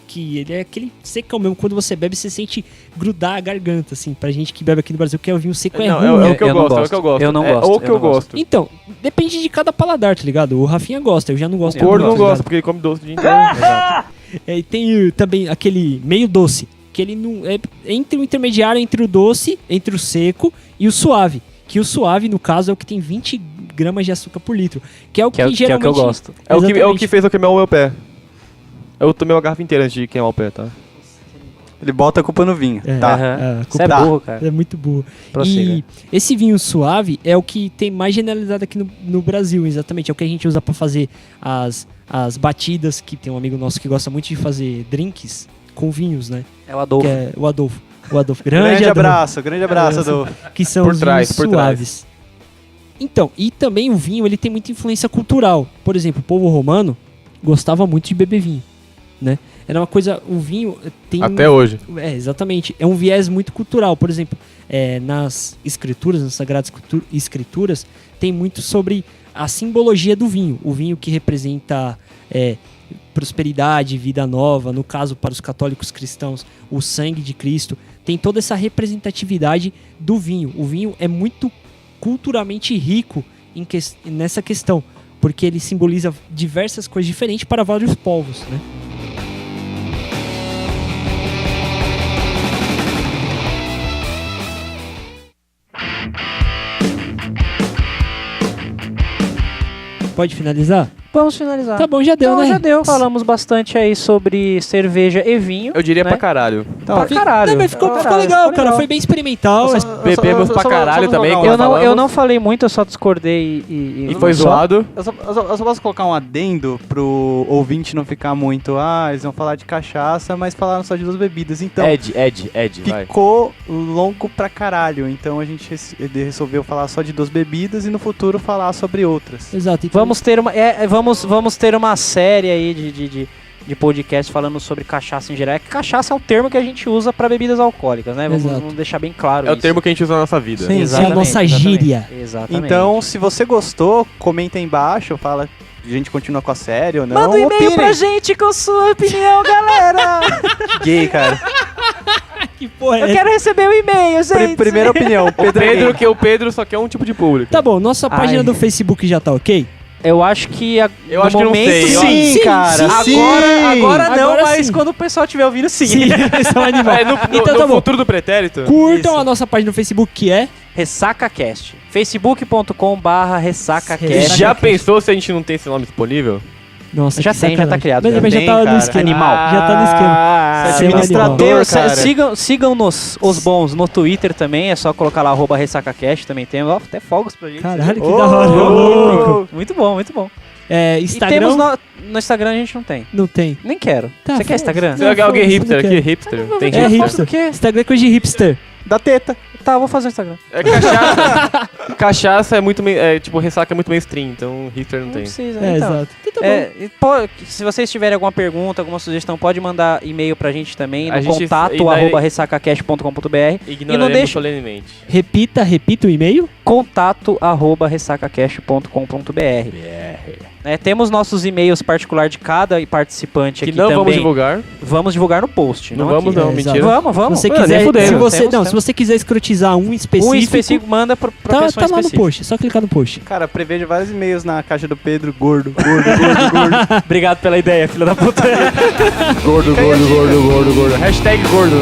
Que ele é aquele secão mesmo, quando você bebe, você sente grudar a garganta, assim. Pra gente que bebe aqui no Brasil, que é o vinho seco é Não, ruim. é o que eu Eu não gosto, é o gosto. que eu gosto. Eu não É gosto, o eu que eu não gosto. gosto. Então, depende de cada paladar, tá ligado? O Rafinha gosta, eu já não gosto. O gordo não muito, tá gosta, ligado? porque ele come doce o dia inteiro. E tem também aquele meio doce, que ele não é entre o intermediário entre o doce, entre o seco e o suave. Que o suave, no caso, é o que tem 20 gramas de açúcar por litro. Que é o que, Que é o geralmente... que eu gosto. É o que Exatamente. fez eu queimar o meu pé. Eu tomei uma garrafa inteira antes de queimar o pé, tá? Ele bota a culpa no vinho. É. Tá. Aham. Você Você é Tá. burro, cara. É muito burro. Prossiga. E esse vinho suave é o que tem mais generalizado aqui no Brasil, exatamente. É o que a gente usa pra fazer as batidas, que tem um amigo nosso que gosta muito de fazer drinks com vinhos, né? É o Adolfo. Que é o Adolfo. O Adolfo. Grande Adolfo. abraço, Adolfo. Que são Por os trás, vinhos por trás. suaves. Então, e também o vinho, ele tem muita influência cultural. Por exemplo, o povo romano gostava muito de beber vinho, né? Era uma coisa, o vinho tem... Até hoje. Exatamente. É um viés muito cultural. Por exemplo, nas escrituras, nas sagradas escrituras, tem muito sobre a simbologia do vinho. O vinho que representa prosperidade, vida nova. No caso, para os católicos cristãos, o sangue de Cristo. Tem toda essa representatividade do vinho. O vinho é muito culturalmente rico nessa questão, porque ele simboliza diversas coisas diferentes para vários povos, né? Pode finalizar? Vamos finalizar. Tá bom, já deu, Então, né? já deu. Falamos bastante aí sobre cerveja e vinho. Eu diria né? pra caralho. Pra caralho. Não, mas ficou Caralho, legal, ficou cara. Foi bem experimental. Bebemos pra caralho também. Eu como Eu falamos. não falei muito, eu só discordei e E foi só. zoado. Eu só posso colocar um adendo pro ouvinte não ficar muito, eles vão falar de cachaça, mas falaram só de 2 bebidas. Então, Ed, vai. ficou longo pra caralho. Então a gente resolveu falar só de 2 bebidas e no futuro falar sobre outras. Exato. Então, Vamos ter uma série aí de podcast falando sobre cachaça em geral. É que cachaça é um termo que a gente usa pra bebidas alcoólicas, né? Exato. Vamos deixar bem claro É o isso. termo que a gente usa na nossa vida. Sim. é a nossa gíria. Exatamente. Então, se você gostou, comenta aí embaixo, fala a gente continua com a série ou não. manda um e-mail opinem. pra gente com sua opinião, galera. Gay, cara. Que porra Eu é quero receber o e-mail, gente. Primeira opinião, O Pedro só quer um tipo de público. Tá bom, nossa página Ai. do Facebook já tá ok? Eu acho que Eu no acho que não momento sei. Sim, Sim, cara. sim. sim. Agora não, Agora mas sim. quando o pessoal estiver ouvindo, sim. Sim, são animais. É, no Então tá bom. futuro do pretérito. Curtam Isso. a nossa página do Facebook, que é... RessacaCast. facebook.com/RessacaCast. Já pensou se a gente não tem esse nome disponível? Nossa, Já que tem, já tá sacanagem. criado, Mas já já tem, tá no cara. esquema. Animal. Já tá no esquema. Você é Seu administrador, animal. cara. Sigam-nos, os bons, no Twitter também. É só colocar lá @RessacaCast. Também tem. Ó, até fogos pra gente. Caralho, que Ô, da hora. ô, Louco. Muito bom, muito bom. É, E Instagram? temos no Instagram a gente não tem. Não tem. Nem quero. Tá, Você quer Instagram? Você é alguém foda-se, hipster não aqui? quero. Hipster? Tem É hipster? hipster. O quê? Instagram é coisa de hipster. Da teta. Tá, vou fazer o Instagram. É cachaça. Cachaça é muito... tipo, ressaca é muito mainstream, então hipster não Não tem. precisa. É, então. exato. Então tá É, e se vocês tiverem alguma pergunta, alguma sugestão, pode mandar e-mail pra gente também A no gente- contato e daí- @ressacacast.com.br. Ignoraremos deixa- solenemente. Repita o e-mail. contato@ressacacast.com.br. Temos nossos e-mails particulares de cada participante Que aqui não também. vamos divulgar. Vamos divulgar no post. Não aqui. vamos não, É, mentira. exato. Vamos. Se você Mano, quiser, nem fudendo. se você, Temos, não, temos. se você quiser escrotizar um específico, Um específico manda pra tá pessoa lá no específica. post. É só clicar no post. Cara, prevejo vários e-mails na caixa do Pedro, gordo. Obrigado pela ideia, filha da puta. Gordo. Hashtag gordo.